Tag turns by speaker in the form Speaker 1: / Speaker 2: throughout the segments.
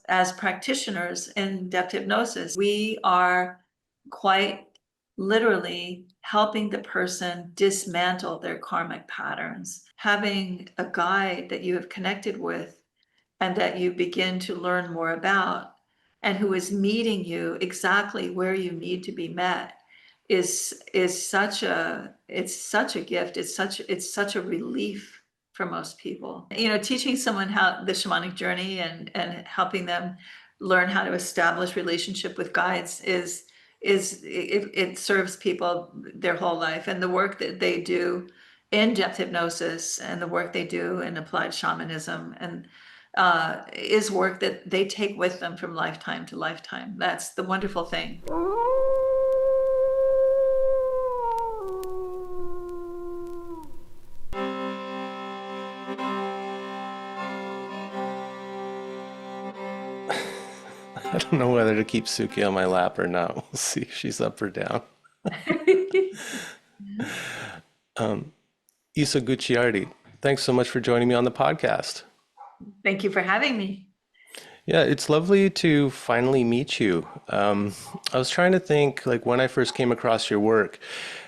Speaker 1: as practitioners in depth hypnosis, we are quite literally helping the person dismantle their karmic patterns. Having a guide that you have connected with and that you begin to learn more about, and who is meeting you exactly where you need to be met, is such a gift. It's such a relief for most people. Teaching someone how the shamanic journey and helping them learn how to establish relationship with guides it serves people their whole life. And the work that they do in depth hypnosis and the work they do in applied shamanism and is work that they take with them from lifetime to lifetime. That's the wonderful thing.
Speaker 2: I don't know whether to keep Suki on my lap or not. We'll see if she's up or down. Isa Gucciardi, thanks so much for joining me on the podcast.
Speaker 1: Thank you for having me.
Speaker 2: Yeah, it's lovely to finally meet you. I was trying to think like when I first came across your work,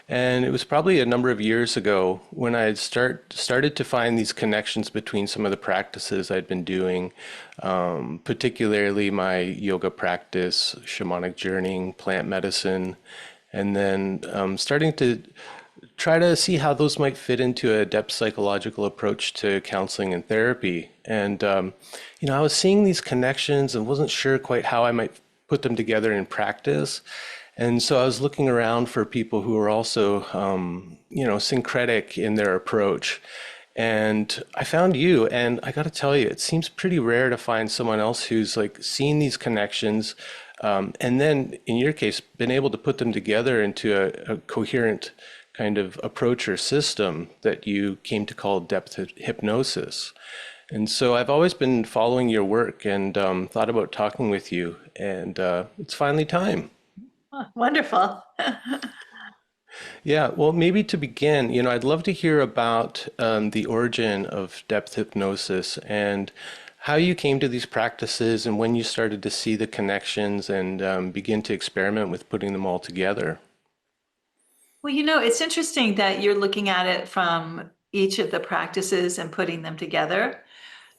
Speaker 2: and it was probably a number of years ago when I had started to find these connections between some of the practices I'd been doing, particularly my yoga practice, shamanic journeying, plant medicine, and then starting to try to see how those might fit into a depth psychological approach to counseling and therapy. And, I was seeing these connections and wasn't sure quite how I might put them together in practice. And so I was looking around for people who are also, syncretic in their approach. And I found you, and I got to tell you, it seems pretty rare to find someone else who's like seen these connections, and then in your case, been able to put them together into a coherent kind of approach or system that you came to call depth hypnosis. And so I've always been following your work and thought about talking with you, and it's finally time.
Speaker 1: Oh, wonderful.
Speaker 2: Yeah, well, maybe to begin, I'd love to hear about the origin of depth hypnosis and how you came to these practices and when you started to see the connections and begin to experiment with putting them all together.
Speaker 1: Well, it's interesting that you're looking at it from each of the practices and putting them together,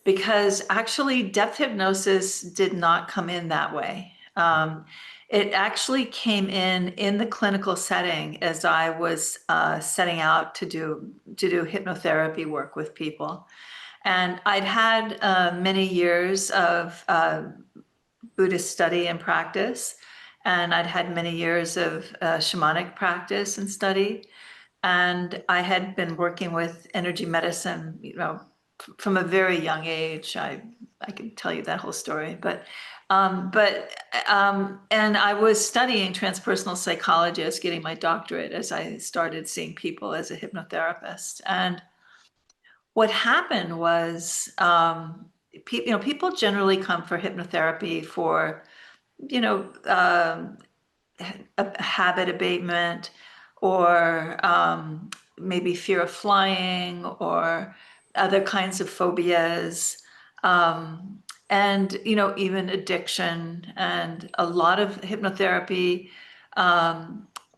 Speaker 1: because actually depth hypnosis did not come in that way. It actually came in the clinical setting as I was setting out to do hypnotherapy work with people. And I'd had many years of Buddhist study and practice, and I'd had many years of shamanic practice and study. And I had been working with energy medicine, from a very young age. I can tell you that whole story, and I was studying transpersonal psychology. I was getting my doctorate as I started seeing people as a hypnotherapist. And what happened was, people generally come for hypnotherapy for, you know, um, a habit abatement, or maybe fear of flying, or other kinds of phobias, and even addiction. And a lot of hypnotherapy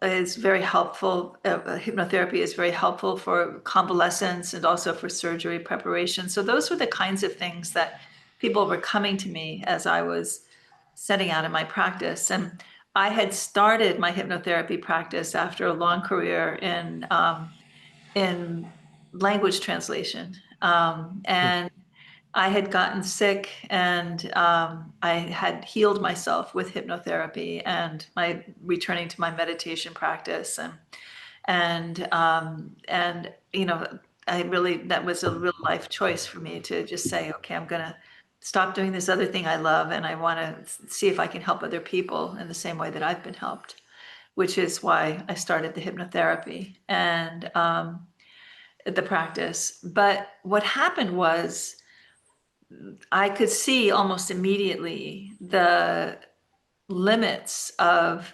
Speaker 1: is very helpful. Hypnotherapy is very helpful for convalescence and also for surgery preparation. So those were the kinds of things that people were coming to me as I was setting out in my practice. And I had started my hypnotherapy practice after a long career in language translation. And I had gotten sick, and I had healed myself with hypnotherapy and my returning to my meditation practice. And I really, that was a real life choice for me to just say, okay, I'm gonna stop doing this other thing I love, and I want to see if I can help other people in the same way that I've been helped, which is why I started the hypnotherapy and the practice. But what happened was I could see almost immediately the limits of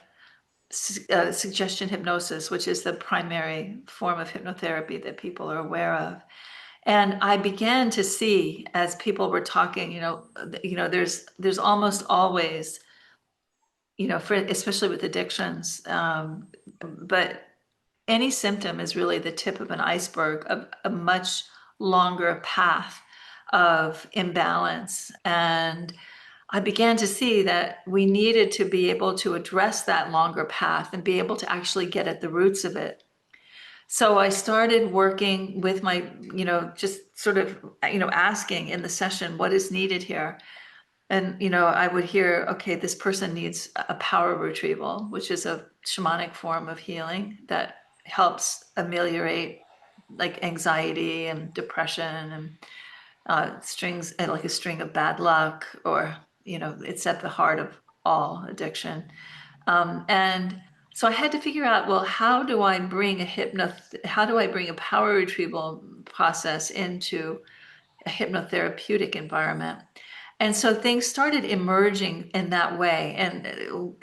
Speaker 1: suggestion hypnosis, which is the primary form of hypnotherapy that people are aware of. And I began to see as people were talking, there's almost always, for especially with addictions, but any symptom is really the tip of an iceberg of a much longer path of imbalance. And I began to see that we needed to be able to address that longer path and be able to actually get at the roots of it. So I started working with my, just sort of, asking in the session, what is needed here? And, I would hear, okay, this person needs a power retrieval, which is a shamanic form of healing that helps ameliorate like anxiety and depression and strings, like a string of bad luck, or, it's at the heart of all addiction. And so I had to figure out, well, how do I bring a power retrieval process into a hypnotherapeutic environment? And so things started emerging in that way. And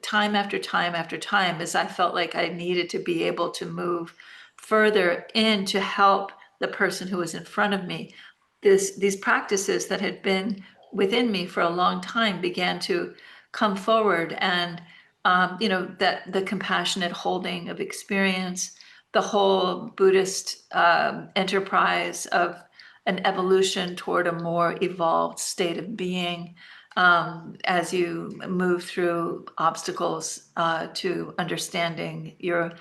Speaker 1: time after time after time, as I felt like I needed to be able to move further in to help the person who was in front of me, these practices that had been within me for a long time began to come forward. And, that the compassionate holding of experience, the whole Buddhist enterprise of an evolution toward a more evolved state of being, as you move through obstacles to understanding your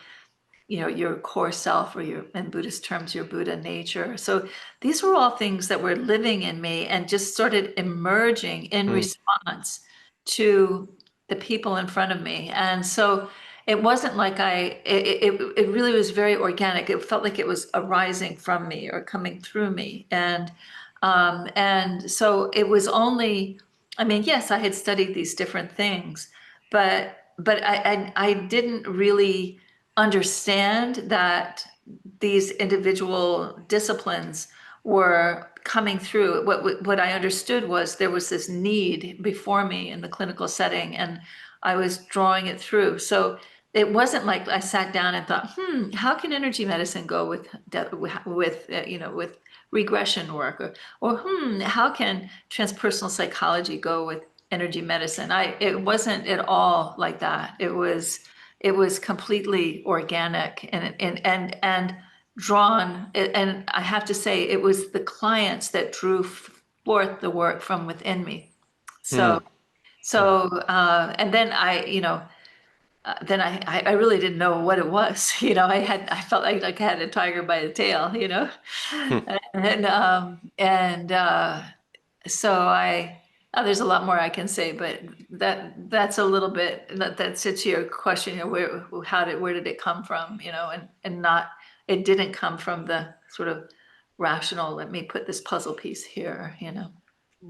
Speaker 1: core self, or in Buddhist terms, your Buddha nature. So these were all things that were living in me and just started emerging in
Speaker 2: Mm,
Speaker 1: response to the people in front of me. And so it wasn't like it really was very organic. It felt like it was arising from me or coming through me. And so it was only, I mean, yes, I had studied these different things, but I didn't really understand that these individual disciplines were coming through. What I understood was there was this need before me in the clinical setting, and I was drawing it through. So it wasn't like I sat down and thought, how can energy medicine go with regression work, or how can transpersonal psychology go with energy medicine? It wasn't at all like that. It was completely organic and drawn. And I have to say, it was the clients that drew forth the work from within me.
Speaker 2: mm,
Speaker 1: So, and then I really didn't know what it was. I felt like I had a tiger by the tail.
Speaker 2: mm.
Speaker 1: And so there's a lot more I can say, but that's a little bit that's to your question, where did it come from, and not, it didn't come from the sort of rational, let me put this puzzle piece here.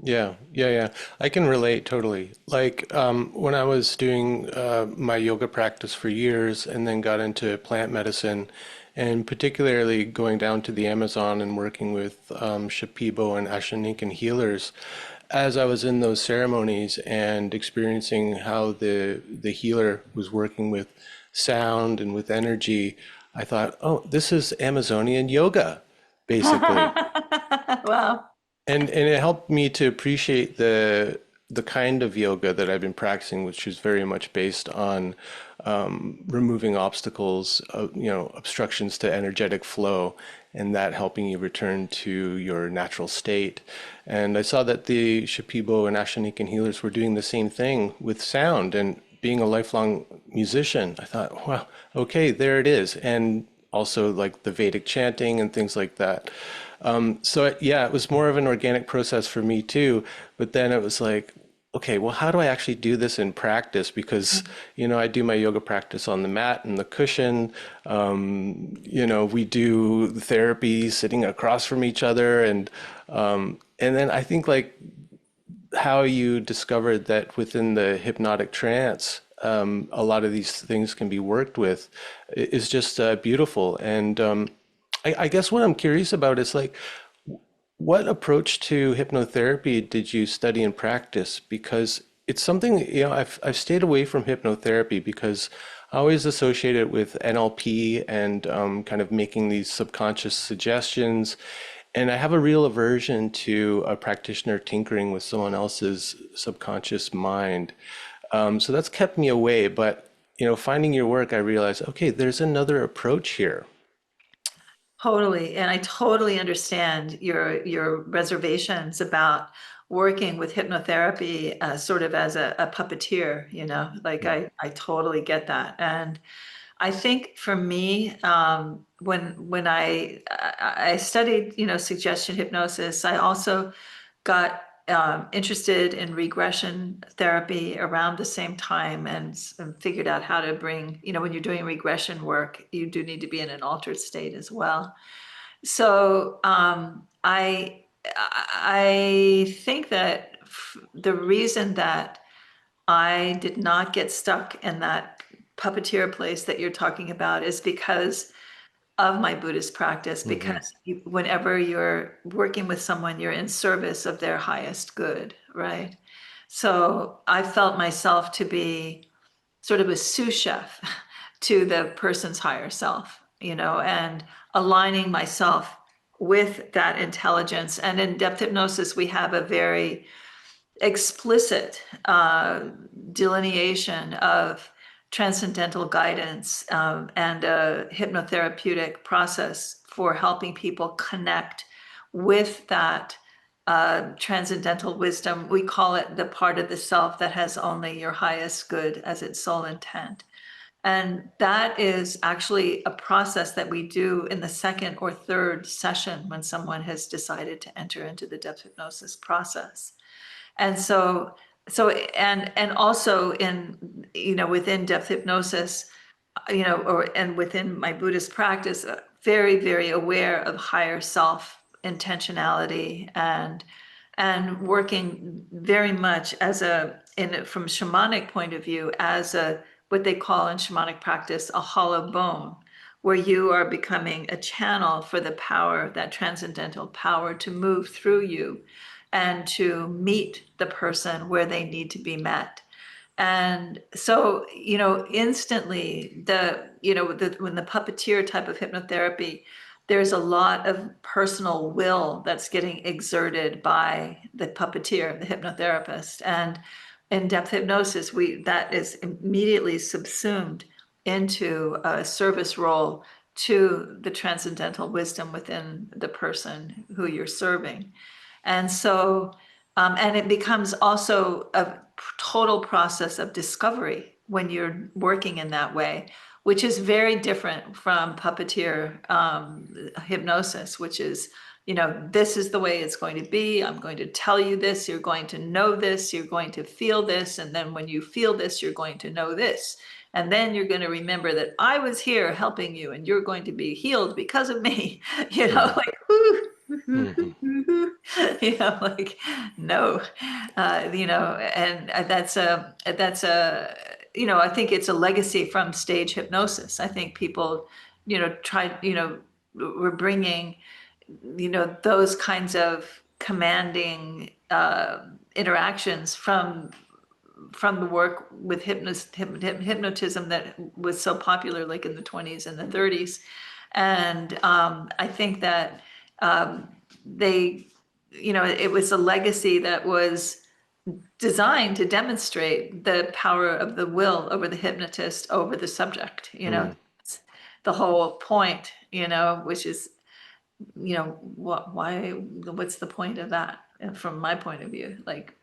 Speaker 2: Yeah, yeah, yeah. I can relate totally. Like when I was doing my yoga practice for years and then got into plant medicine, and particularly going down to the Amazon and working with Shipibo and Ashaninkan healers, as I was in those ceremonies and experiencing how the healer was working with sound and with energy, I thought, oh, this is Amazonian yoga, basically.
Speaker 1: Well,
Speaker 2: And it helped me to appreciate the kind of yoga that I've been practicing, which is very much based on removing obstacles, obstructions to energetic flow, and that helping you return to your natural state. And I saw that the Shipibo and Ashanikan healers were doing the same thing with sound. And being a lifelong musician, I thought, wow, okay, there it is. And also like the Vedic chanting and things like that. Yeah, it was more of an organic process for me too. But then it was like, okay, well, how do I actually do this in practice? Because, I do my yoga practice on the mat and the cushion. We do therapy sitting across from each other. And then I think like how you discovered that within the hypnotic trance, a lot of these things can be worked with is just beautiful. And I guess what I'm curious about is like, what approach to hypnotherapy did you study and practice? Because it's something, I've stayed away from hypnotherapy because I always associate it with NLP and kind of making these subconscious suggestions. And I have a real aversion to a practitioner tinkering with someone else's subconscious mind. So that's kept me away. But, finding your work, I realized, okay, there's another approach here.
Speaker 1: Totally. And I totally understand your reservations about working with hypnotherapy sort of as a puppeteer, like
Speaker 2: Mm.
Speaker 1: I totally get that. And I think for me, when I studied, suggestion hypnosis, I also got interested in regression therapy around the same time and figured out how to bring, when you're doing regression work, you do need to be in an altered state as well. So I think that the reason that I did not get stuck in that puppeteer place that you're talking about is because of my Buddhist practice,
Speaker 2: Hmm.
Speaker 1: because whenever you're working with someone, you're in service of their highest good, right? So I felt myself to be sort of a sous chef to the person's higher self, and aligning myself with that intelligence. And in depth hypnosis, we have a very explicit delineation of transcendental guidance and a hypnotherapeutic process for helping people connect with that transcendental wisdom. We call it the part of the self that has only your highest good as its sole intent. And that is actually a process that we do in the second or third session when someone has decided to enter into the depth hypnosis process. And and also in, within depth hypnosis, and within my Buddhist practice, very, very aware of higher self intentionality and working very much as from shamanic point of view, as what they call in shamanic practice, a hollow bone, where you are becoming a channel for the power, that transcendental power to move through you and to meet the person where they need to be met. And so, instantly when the puppeteer type of hypnotherapy, there's a lot of personal will that's getting exerted by the puppeteer, the hypnotherapist. And in depth hypnosis, that is immediately subsumed into a service role to the transcendental wisdom within the person who you're serving. And so, and it becomes also a total process of discovery when you're working in that way, which is very different from puppeteer hypnosis, which is, this is the way it's going to be. I'm going to tell you this. You're going to know this. You're going to feel this. And then when you feel this, you're going to know this. And then you're going to remember that I was here helping you and you're going to be healed because of me,
Speaker 2: Mm.
Speaker 1: like, whoo,
Speaker 2: Hmm.
Speaker 1: like no, and I think it's a legacy from stage hypnosis. I think people, try, we're bringing, those kinds of commanding interactions from the work with hypnotism that was so popular, like in the 20s and the 30s. And I think that they, it was a legacy that was designed to demonstrate the power of the will over the hypnotist over the subject.
Speaker 2: Mm.
Speaker 1: It's the whole point, which is, what's the point of that? And from my point of view, like,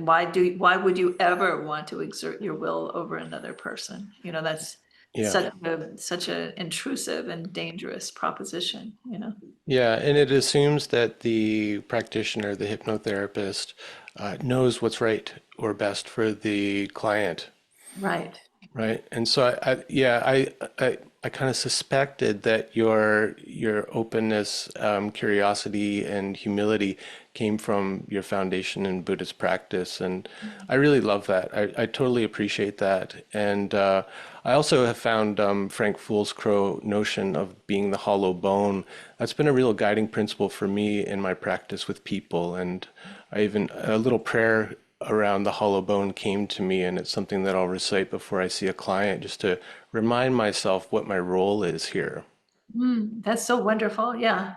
Speaker 1: why would you ever want to exert your will over another person? That's
Speaker 2: Yeah.
Speaker 1: such an intrusive and dangerous proposition.
Speaker 2: Yeah, and it assumes that the practitioner, the hypnotherapist, knows what's right or best for the client,
Speaker 1: Right.
Speaker 2: right? And so yeah, I kind of suspected that your openness, curiosity, and humility came from your foundation in Buddhist practice, and I really love that. I totally appreciate that, and I also have found Frank Fool's Crow notion of being the hollow bone. That's been a real guiding principle for me in my practice with people, and I even a little prayer around the hollow bone came to me, and it's something that I'll recite before I see a client just to remind myself what my role is here.
Speaker 1: That's so wonderful. Yeah.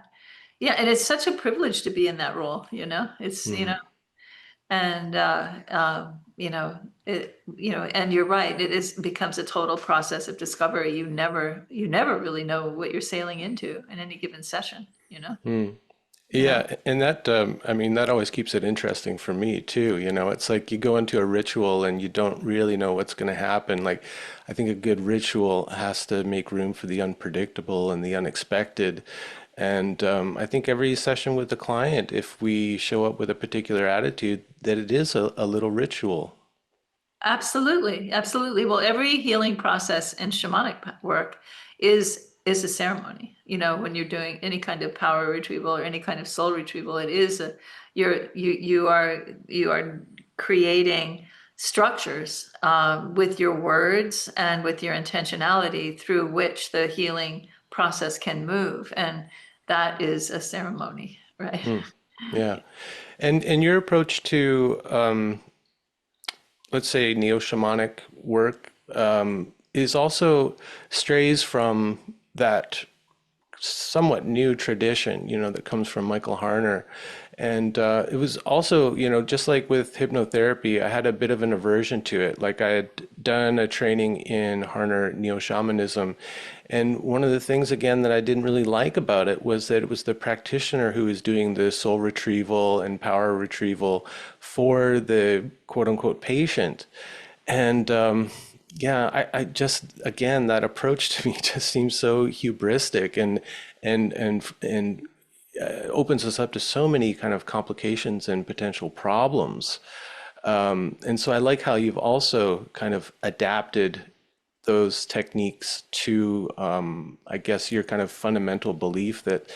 Speaker 1: Yeah, and it's such a privilege to be in that role, it's,
Speaker 2: Hmm.
Speaker 1: and and you're right, becomes a total process of discovery. You never really know what you're sailing into in any given session. Yeah.
Speaker 2: Yeah, and that I mean that always keeps it interesting for me too. It's like you go into a ritual and you don't really know what's going to happen. Like I think a good ritual has to make room for the unpredictable and the unexpected. And I think every session with the client, if we show up with a particular attitude, that it is a little ritual.
Speaker 1: Absolutely, absolutely. Well, every healing process in shamanic work is a ceremony. When you're doing any kind of power retrieval or any kind of soul retrieval, it is a you are creating structures with your words and with your intentionality through which the healing process can move, and that is a ceremony, right?
Speaker 2: Yeah. And your approach to let's say neo-shamanic work is also strays from that somewhat new tradition, that comes from Michael Harner. And it was also, just like with hypnotherapy, I had a bit of an aversion to it. Like I had done a training in Harner neo-shamanism. And one of the things, again, that I didn't really like about it was that it was the practitioner who was doing the soul retrieval and power retrieval for the quote unquote patient. And yeah, I just again that approach to me just seems so hubristic and opens us up to so many kind of complications and potential problems. And so I like how you've also kind of adapted those techniques to, I guess, your kind of fundamental belief that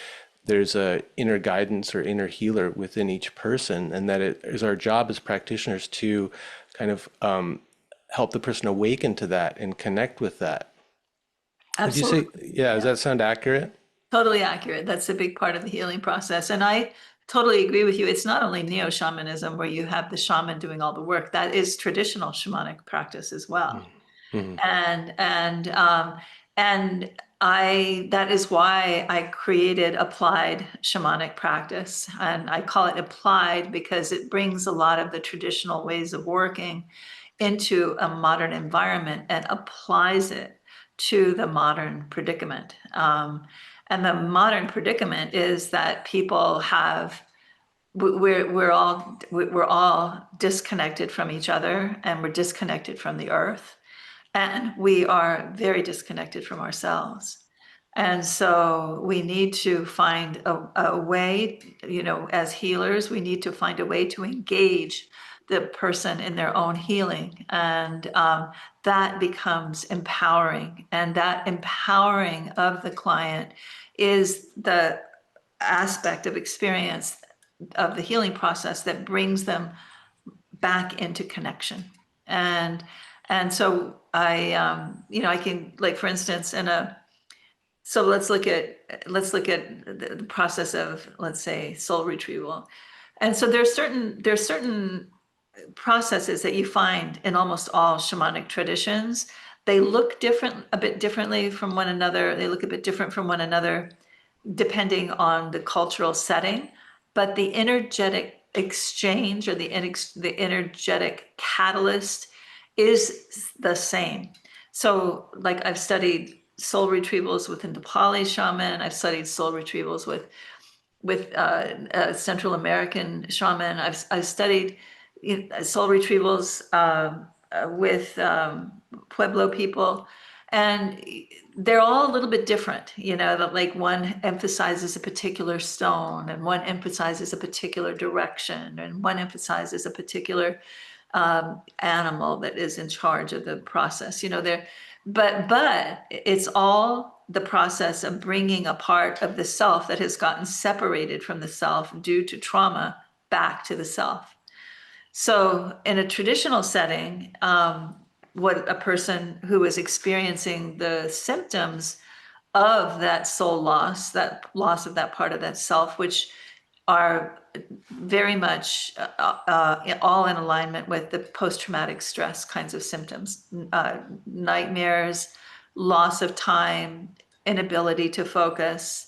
Speaker 2: there's a inner guidance or inner healer within each person, and that it is our job as practitioners to kind of help the person awaken to that and connect with that. Would you say,
Speaker 1: Absolutely.
Speaker 2: yeah, does that sound accurate?
Speaker 1: Totally accurate. That's a big part of the healing process. And I totally agree with you. It's not only neo-shamanism where you have the shaman doing all the work. That is traditional shamanic practice as well.
Speaker 2: Mm-hmm.
Speaker 1: And I that is why I created applied shamanic practice. And I call it applied because it brings a lot of the traditional ways of working into a modern environment and applies it to the modern predicament. And the modern predicament is that people have we're all disconnected from each other, and we're disconnected from the earth, and we are very disconnected from ourselves. And so we need to find a way, as healers, we need to find a way to engage the person in their own healing. And that becomes empowering. And that empowering of the client is the aspect of experience of the healing process that brings them back into connection. And so I can, like, for instance, so let's look at the process of, let's say, soul retrieval. And so there's certain processes that you find in almost all shamanic traditions. They look a bit differently from one another. They look a bit different from one another depending on the cultural setting, but the energetic exchange or the energetic catalyst is the same. So, like, I've studied soul retrievals with the Nepali shaman. I've studied soul retrievals with Central American shaman. I've studied soul retrievals with Pueblo people, and they're all a little bit different. That, like, one emphasizes a particular stone, and one emphasizes a particular direction, and one emphasizes a particular animal that is in charge of the process. But it's all the process of bringing a part of the self that has gotten separated from the self due to trauma back to the self. So in a traditional setting, what a person who is experiencing the symptoms of that soul loss, that loss of that part of that self, which are very much all in alignment with the post-traumatic stress kinds of symptoms, nightmares, loss of time, inability to focus,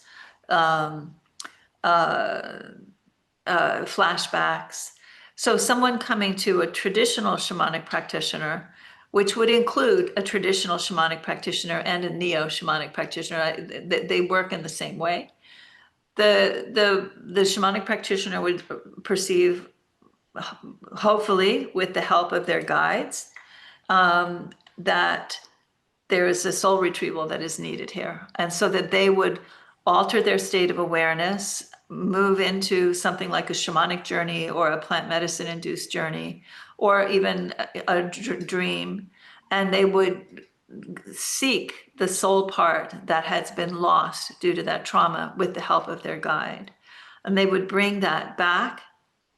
Speaker 1: flashbacks. So someone coming to a traditional shamanic practitioner, which would include a traditional shamanic practitioner and a neo-shamanic practitioner, they work in the same way. The shamanic practitioner would perceive, hopefully with the help of their guides, that there is a soul retrieval that is needed here. And so that they would alter their state of awareness, move into something like a shamanic journey or a plant medicine induced journey, or even a dream. And they would seek the soul part that has been lost due to that trauma with the help of their guide. And they would bring that back.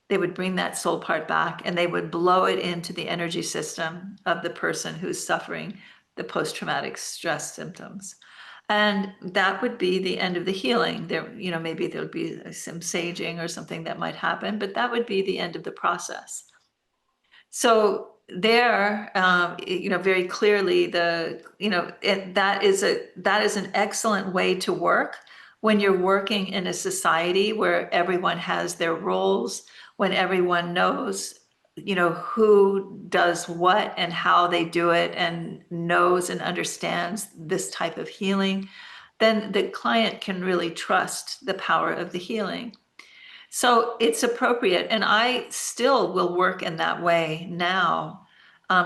Speaker 1: They would bring that soul part back, and they would blow it into the energy system of the person who's suffering the post-traumatic stress symptoms. And that would be the end of the healing. There, maybe there would be some saging or something that might happen, but that would be the end of the process. So there, very clearly, that is an excellent way to work when you're working in a society where everyone has their roles, when everyone knows, who does what and how they do it, and knows and understands this type of healing, then the client can really trust the power of the healing. So it's appropriate, and I still will work in that way now,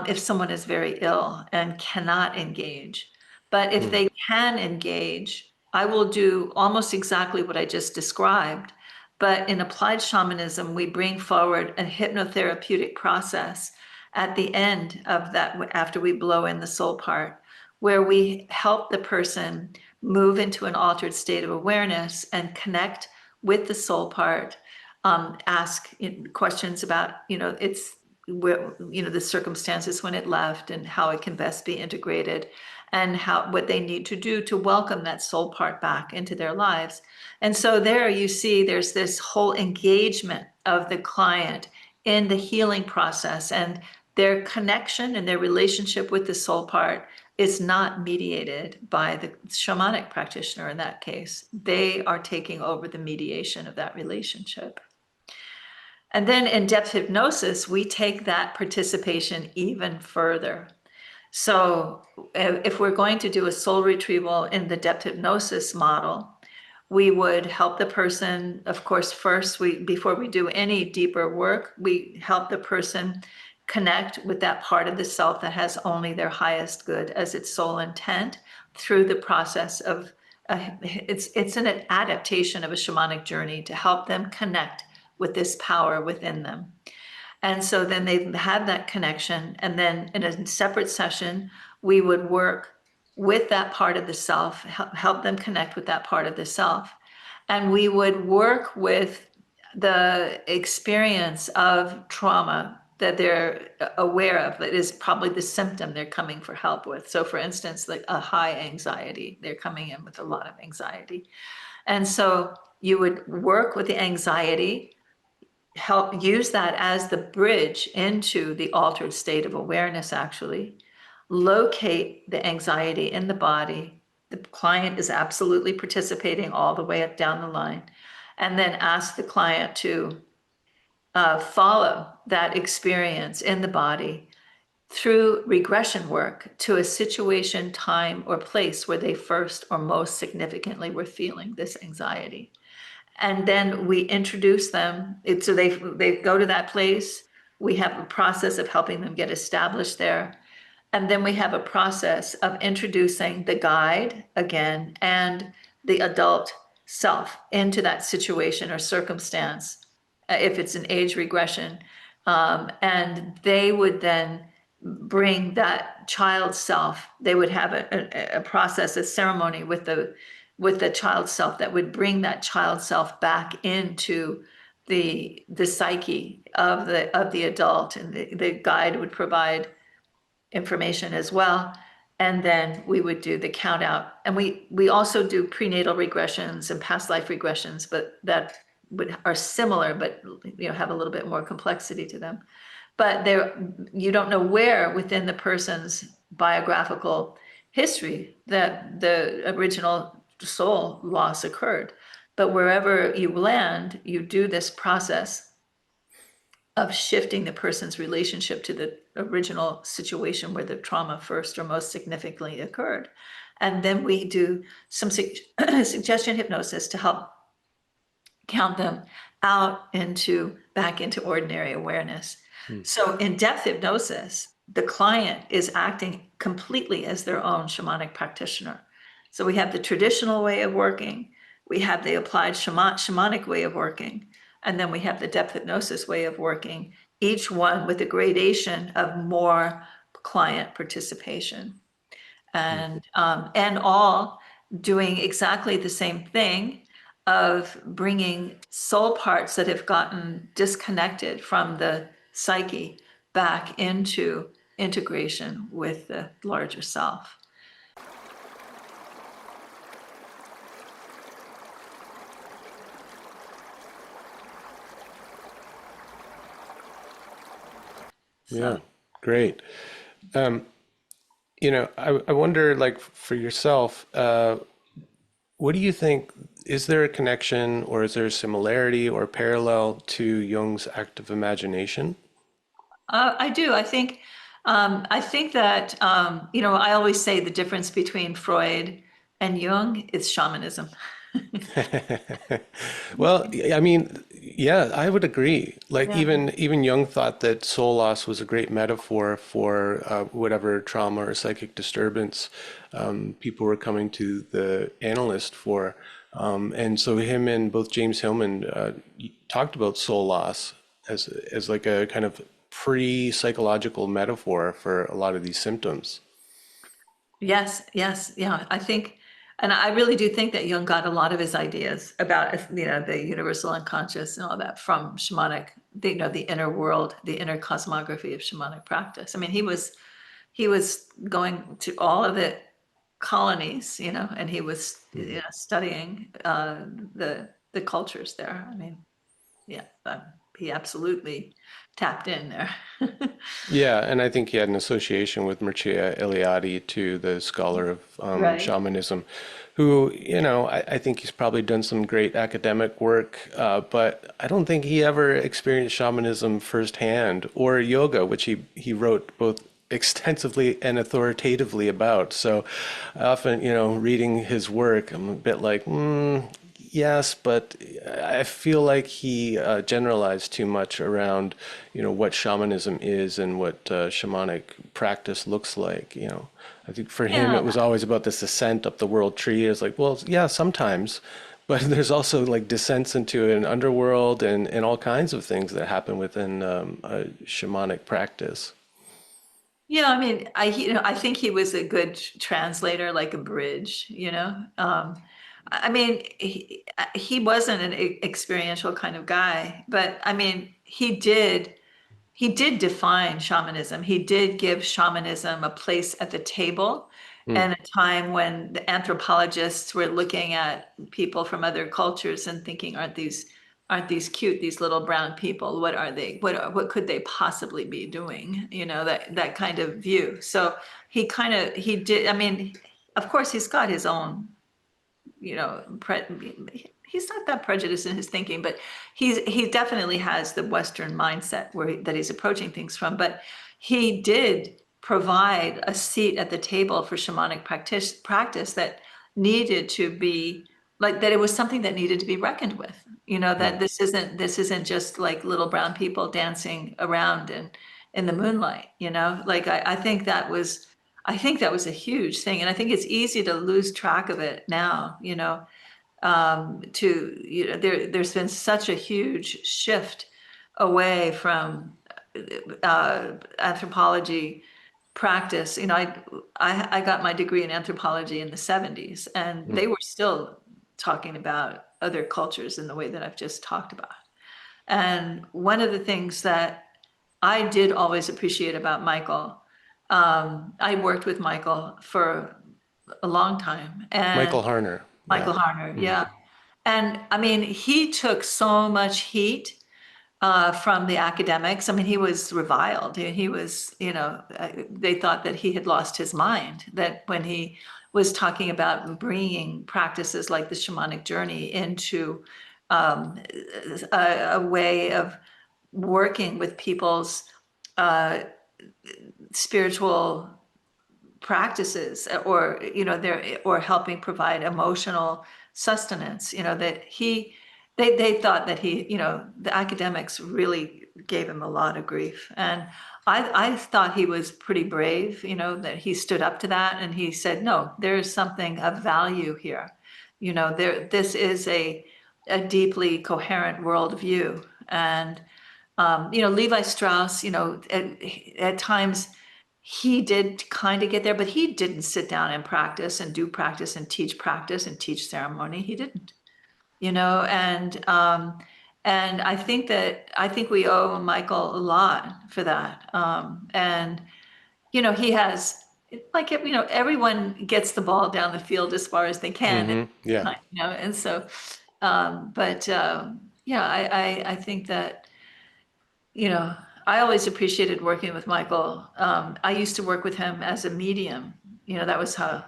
Speaker 1: if someone is very ill and cannot engage. But if they can engage, I will do almost exactly what I just described. But in applied shamanism, we bring forward a hypnotherapeutic process at the end of that, after we blow in the soul part, where we help the person move into an altered state of awareness and connect with the soul part, ask questions about, the circumstances when it left and how it can best be integrated, and what they need to do to welcome that soul part back into their lives. And so there you see there's this whole engagement of the client in the healing process, and their connection and their relationship with the soul part is not mediated by the shamanic practitioner in that case. They are taking over the mediation of that relationship. And then in depth hypnosis, we take that participation even further. So if we're going to do a soul retrieval in the depth hypnosis model, we would help the person, of course, first, before we do any deeper work, we help the person connect with that part of the self that has only their highest good as its sole intent, through the process of, it's an adaptation of a shamanic journey to help them connect with this power within them. And so then they have that connection, and then in a separate session, we would work with that part of the self, help them connect with that part of the self. And we would work with the experience of trauma that they're aware of, that is probably the symptom they're coming for help with. So for instance, like a high anxiety, they're coming in with a lot of anxiety. And so you would work with the anxiety, help use that as the bridge into the altered state of awareness, actually locate the anxiety in the body. The client is absolutely participating all the way up down the line, and then ask the client to follow that experience in the body through regression work to a situation, time, or place where they first or most significantly were feeling this anxiety. And then we introduce them. So they go to that place. We have a process of helping them get established there. And then we have a process of introducing the guide again and the adult self into that situation or circumstance, if it's an age regression. And they would then bring that child self. They would have a process, a ceremony with the child self that would bring that child self back into the psyche of the adult, and the guide would provide information as well. And then we would do the count out. And we also do prenatal regressions and past life regressions, but that are similar, but have a little bit more complexity to them. But you don't know where within the person's biographical history that the original soul loss occurred. But wherever you land, you do this process of shifting the person's relationship to the original situation where the trauma first or most significantly occurred. And then we do some suggestion hypnosis to help count them out back into ordinary awareness. So in depth hypnosis, the client is acting completely as their own shamanic practitioner. So we have the traditional way of working, we have the applied shamanic way of working, and then we have the depth hypnosis way of working, each one with a gradation of more client participation. And all doing exactly the same thing of bringing soul parts that have gotten disconnected from the psyche back into integration with the larger self.
Speaker 2: Yeah,
Speaker 1: So
Speaker 2: great. I wonder, like, for yourself, what do you think? Is there a connection or is there a similarity or parallel to Jung's active imagination?
Speaker 1: I do. I think that I always say the difference between Freud and Jung is shamanism.
Speaker 2: Well, I mean, yeah, I would agree. Like
Speaker 1: Yeah.
Speaker 2: even Jung thought that soul loss was a great metaphor for whatever trauma or psychic disturbance people were coming to the analyst for. And so him and both James Hillman talked about soul loss as like a kind of pre-psychological metaphor for a lot of these symptoms.
Speaker 1: Yes, yes, yeah. And I really do think that Jung got a lot of his ideas about, the universal unconscious and all that from shamanic, the inner world, the inner cosmography of shamanic practice. I mean, he was going to all of the colonies, and he was studying the cultures there. I mean, yeah, he absolutely tapped in there.
Speaker 2: Yeah, and I think he had an association with Mircea Eliade too, the scholar of
Speaker 1: Right.
Speaker 2: shamanism, who, I think he's probably done some great academic work, but I don't think he ever experienced shamanism firsthand or yoga, which he wrote both extensively and authoritatively about. So I often, reading his work, I'm a bit like, yes, but I feel like he generalized too much around, what shamanism is and what shamanic practice looks like. I think for him it
Speaker 1: Yeah.
Speaker 2: was always about this ascent up the world tree. It's like, well, yeah, sometimes, but there's also like descents into an underworld and all kinds of things that happen within a shamanic practice.
Speaker 1: Yeah, I mean, I think he was a good translator, like a bridge, I mean, he wasn't an experiential kind of guy, but I mean, he did define shamanism. He did give shamanism a place at the table
Speaker 2: Hmm.
Speaker 1: and a time when the anthropologists were looking at people from other cultures and thinking, aren't these cute, these little brown people? What are they? What could they possibly be doing? That kind of view. So he did, I mean, of course he's got his own, he's not that prejudiced in his thinking, but he definitely has the Western mindset that he's approaching things from. But he did provide a seat at the table for shamanic practice that needed to be like that. It was something that needed to be reckoned with.
Speaker 2: Hmm.
Speaker 1: That this isn't just like little brown people dancing around in the moonlight. Like I think that was a huge thing. And I think it's easy to lose track of it now, there's been such a huge shift away from anthropology practice. I got my degree in anthropology in the 70s, and
Speaker 2: Hmm.
Speaker 1: they were still talking about other cultures in the way that I've just talked about. And one of the things that I did always appreciate about Michael, I worked with Michael for a long time, and
Speaker 2: Michael Harner. Yeah.
Speaker 1: Michael Harner,
Speaker 2: Hmm.
Speaker 1: yeah. And I mean, he took so much heat from the academics. I mean, he was reviled. He was, they thought that he had lost his mind, that when he was talking about bringing practices like the shamanic journey into a way of working with people's spiritual practices, or they're or helping provide emotional sustenance. That they thought that the academics really gave him a lot of grief, and I thought he was pretty brave, that he stood up to that, and he said, no, there's something of value here. This is a deeply coherent worldview. And Levi Strauss, at times he did kind of get there, but he didn't sit down and practice and do practice and teach ceremony. He didn't, and I think we owe Michael a lot for that. And he has, like, everyone gets the ball down the field as far as they can.
Speaker 2: Yeah.
Speaker 1: And so, yeah, I think that, I always appreciated working with Michael. I used to work with him as a medium. That was how,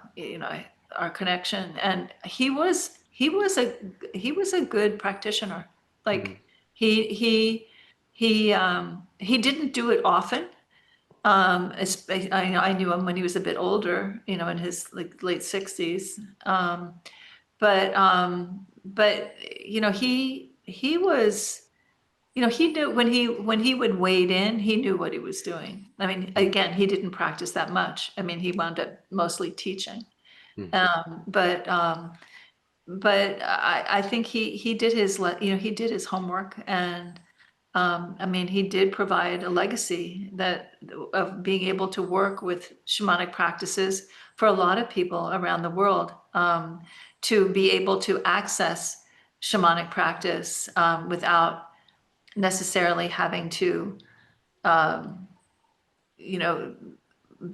Speaker 1: our connection. And he was a good practitioner. Like, he didn't do it often. I knew him when he was a bit older, in his like late 60s. But he was, he knew when he would wade in, he knew what he was doing. I mean, again, he didn't practice that much. I mean, he wound up mostly teaching. Um, but um, but I think he did he did his homework, and I mean, he did provide a legacy of being able to work with shamanic practices for a lot of people around the world, to be able to access shamanic practice without necessarily having to, um, you know,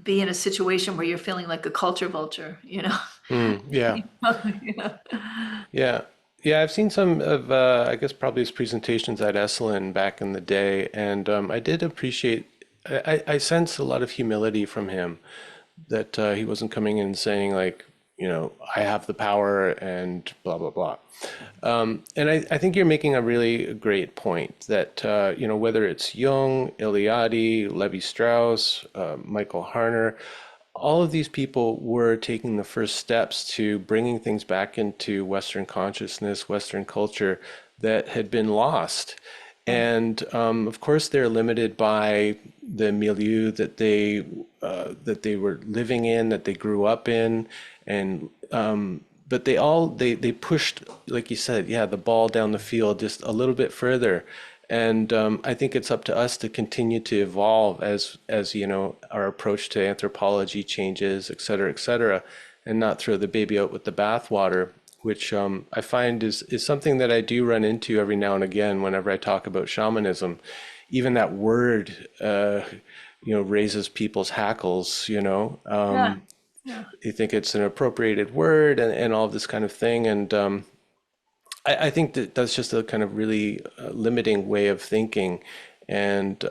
Speaker 1: be in a situation where you're feeling like a culture vulture,
Speaker 2: Yeah.
Speaker 1: You know?
Speaker 2: Yeah. Yeah, I've seen some of, I guess, probably his presentations at Esalen back in the day, and I did appreciate, I sense a lot of humility from him, that he wasn't coming in saying, like, I have the power and blah, blah, blah. And I think you're making a really great point that, whether it's Jung, Eliade, Levi Strauss, Michael Harner, all of these people were taking the first steps to bringing things back into Western consciousness, Western culture that had been lost. And of course, they're limited by the milieu that they were living in, that they grew up in, and but they pushed, like you said, yeah, the ball down the field just a little bit further. And I think it's up to us to continue to evolve as our approach to anthropology changes, et cetera, and not throw the baby out with the bathwater, which I find is something that I do run into every now and again whenever I talk about shamanism. Even that word, raises people's hackles.
Speaker 1: Yeah, yeah.
Speaker 2: They think it's an appropriated word and all this kind of thing, and I think that that's just a kind of really limiting way of thinking, and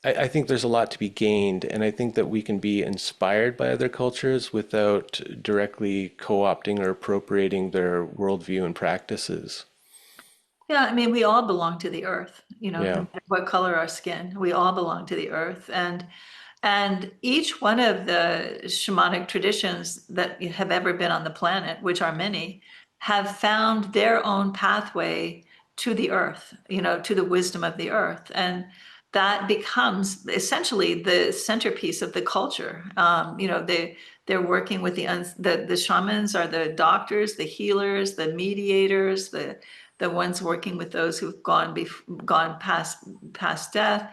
Speaker 2: I think there's a lot to be gained, and I think that we can be inspired by other cultures without directly co-opting or appropriating their worldview and practices.
Speaker 1: Yeah, I mean, we all belong to the earth, no
Speaker 2: Yeah.
Speaker 1: matter what color our skin, we all belong to the earth. And each one of the shamanic traditions that have ever been on the planet, which are many, have found their own pathway to the earth, to the wisdom of the earth. And that becomes essentially the centerpiece of the culture. They're working with the shamans are the doctors, the healers, the mediators, the ones working with those who've gone past death.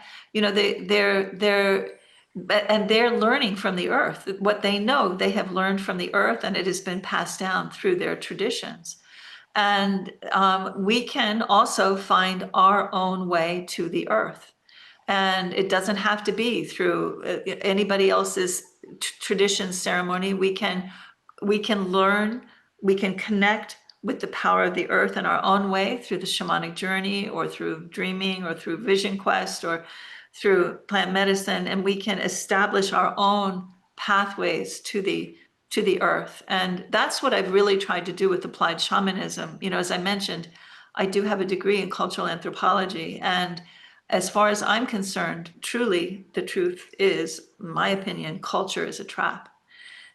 Speaker 1: They're learning from the earth. What they know, they have learned from the earth, and it has been passed down through their traditions. And we can also find our own way to the earth. And it doesn't have to be through anybody else's tradition ceremony. We can learn, we can connect with the power of the earth in our own way through the shamanic journey, or through dreaming, or through vision quest, or through plant medicine, and we can establish our own pathways to the to the earth. And that's what I've really tried to do with applied shamanism. As I mentioned, I do have a degree in cultural anthropology. And as far as I'm concerned, truly, the truth is, in my opinion, culture is a trap.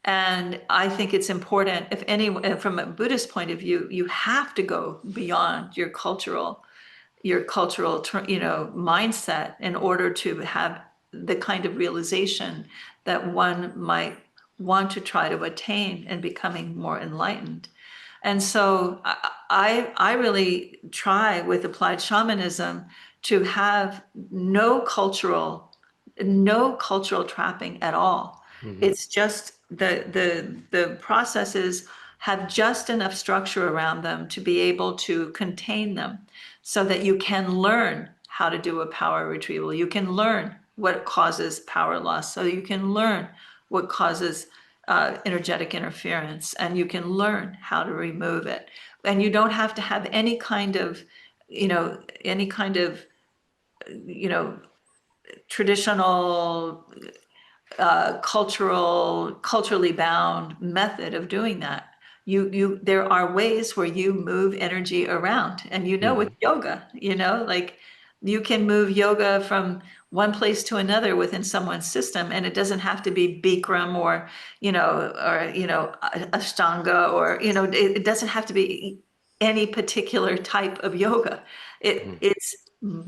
Speaker 1: And I think it's important, if any, from a Buddhist point of view, you have to go beyond your cultural mindset in order to have the kind of realization that one might want to try to attain in becoming more enlightened. And so I really try with applied shamanism to have no cultural trapping at all.
Speaker 2: Hmm.
Speaker 1: It's just the processes have just enough structure around them to be able to contain them so that you can learn how to do a power retrieval. You can learn what causes power loss. So you can learn what causes energetic interference, and you can learn how to remove it. And you don't have to have any kind of you know, traditional culturally bound method of doing that. There are ways where you move energy around, and with
Speaker 2: Hmm.
Speaker 1: yoga, like you can move yoga from one place to another within someone's system, and it doesn't have to be Bikram or Ashtanga, or it doesn't have to be any particular type of yoga. It's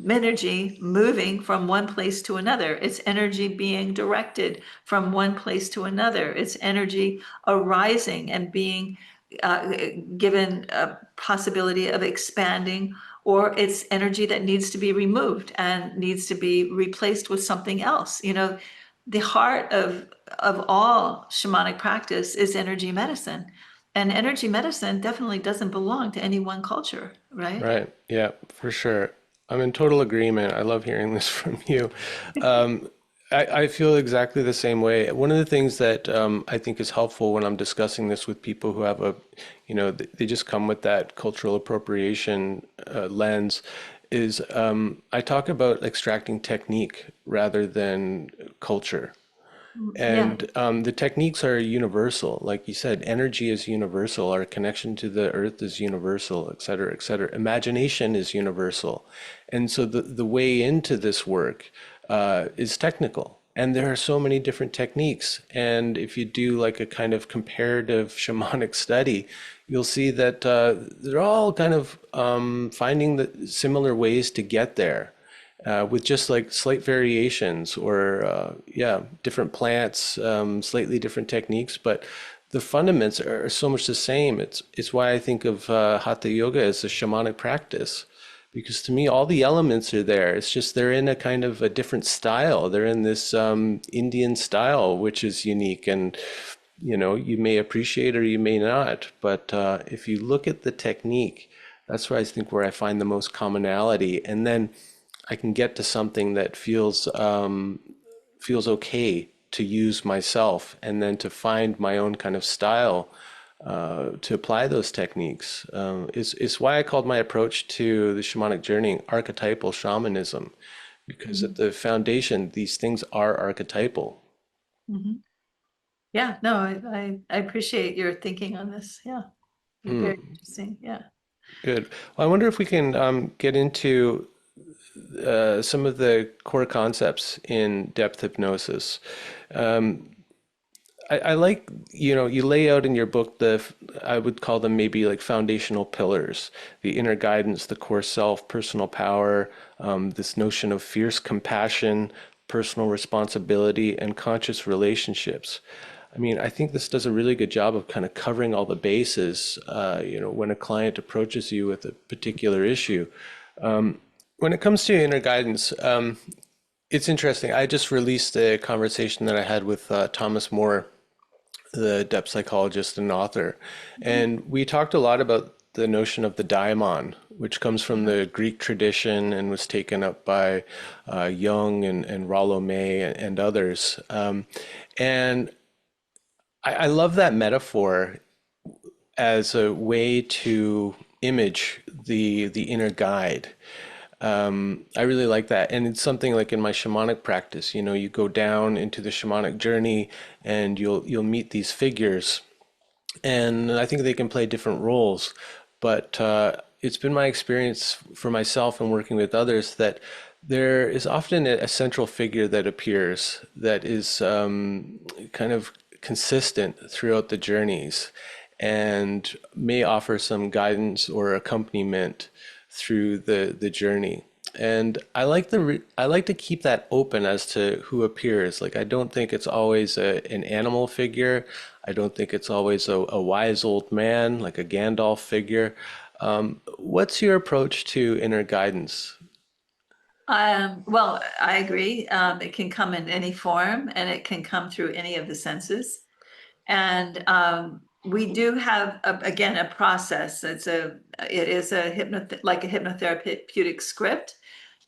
Speaker 1: energy moving from one place to another. It's energy being directed from one place to another. It's energy arising and being given a possibility of expanding, or it's energy that needs to be removed and needs to be replaced with something else. The heart of all shamanic practice is energy medicine. And energy medicine definitely doesn't belong to any one culture, right?
Speaker 2: Right. Yeah, for sure. I'm in total agreement. I love hearing this from you. Um, I feel exactly the same way. One of the things that I think is helpful when I'm discussing this with people who have they just come with that cultural appropriation lens is I talk about extracting technique rather than culture.
Speaker 1: Yeah.
Speaker 2: And the techniques are universal. Like you said, energy is universal. Our connection to the earth is universal, et cetera, et cetera. Imagination is universal. And so the way into this work is technical. And there are so many different techniques. And if you do like a kind of comparative shamanic study, you'll see that they're all kind of finding the similar ways to get there with just like slight variations or different plants, slightly different techniques, but the fundaments are so much the same. It's why I think of Hatha Yoga as a shamanic practice, because to me all the elements are there. It's just they're in a kind of a different style. They're in this Indian style, which is unique, and you may appreciate or you may not. But if you look at the technique, that's where I think where I find the most commonality, and then I can get to something that feels okay to use myself, and then to find my own kind of style to apply those techniques. Is why I called my approach to the shamanic journey archetypal shamanism, because at
Speaker 1: Mhm.
Speaker 2: the foundation, these things are archetypal.
Speaker 1: Mhm. Yeah, no, I appreciate your thinking on this. Yeah, very interesting. Yeah.
Speaker 2: Good. Well, I wonder if we can get into some of the core concepts in depth hypnosis. I like, you lay out in your book I would call them maybe like foundational pillars, the inner guidance, the core self, personal power, this notion of fierce compassion, personal responsibility, and conscious relationships. I mean, I think this does a really good job of kind of covering all the bases, when a client approaches you with a particular issue. When it comes to inner guidance, it's interesting. I just released a conversation that I had with Thomas Moore, the depth psychologist and author.
Speaker 1: Mhm.
Speaker 2: And we talked a lot about the notion of the daimon, which comes from the Greek tradition and was taken up by Jung and Rollo May and others. And I love that metaphor as a way to image the inner guide. I really like that. And it's something like in my shamanic practice, you go down into the shamanic journey and you'll meet these figures, and I think they can play different roles. But it's been my experience for myself and working with others that there is often a central figure that appears that is kind of consistent throughout the journeys and may offer some guidance or accompaniment through the journey. And I like to keep that open as to who appears. Like I don't think it's always an animal figure. I don't think it's always a wise old man like a Gandalf figure. What's your approach to inner guidance?
Speaker 1: Well, I agree. It can come in any form and it can come through any of the senses. And we do have, again, a process. It is like a hypnotherapeutic script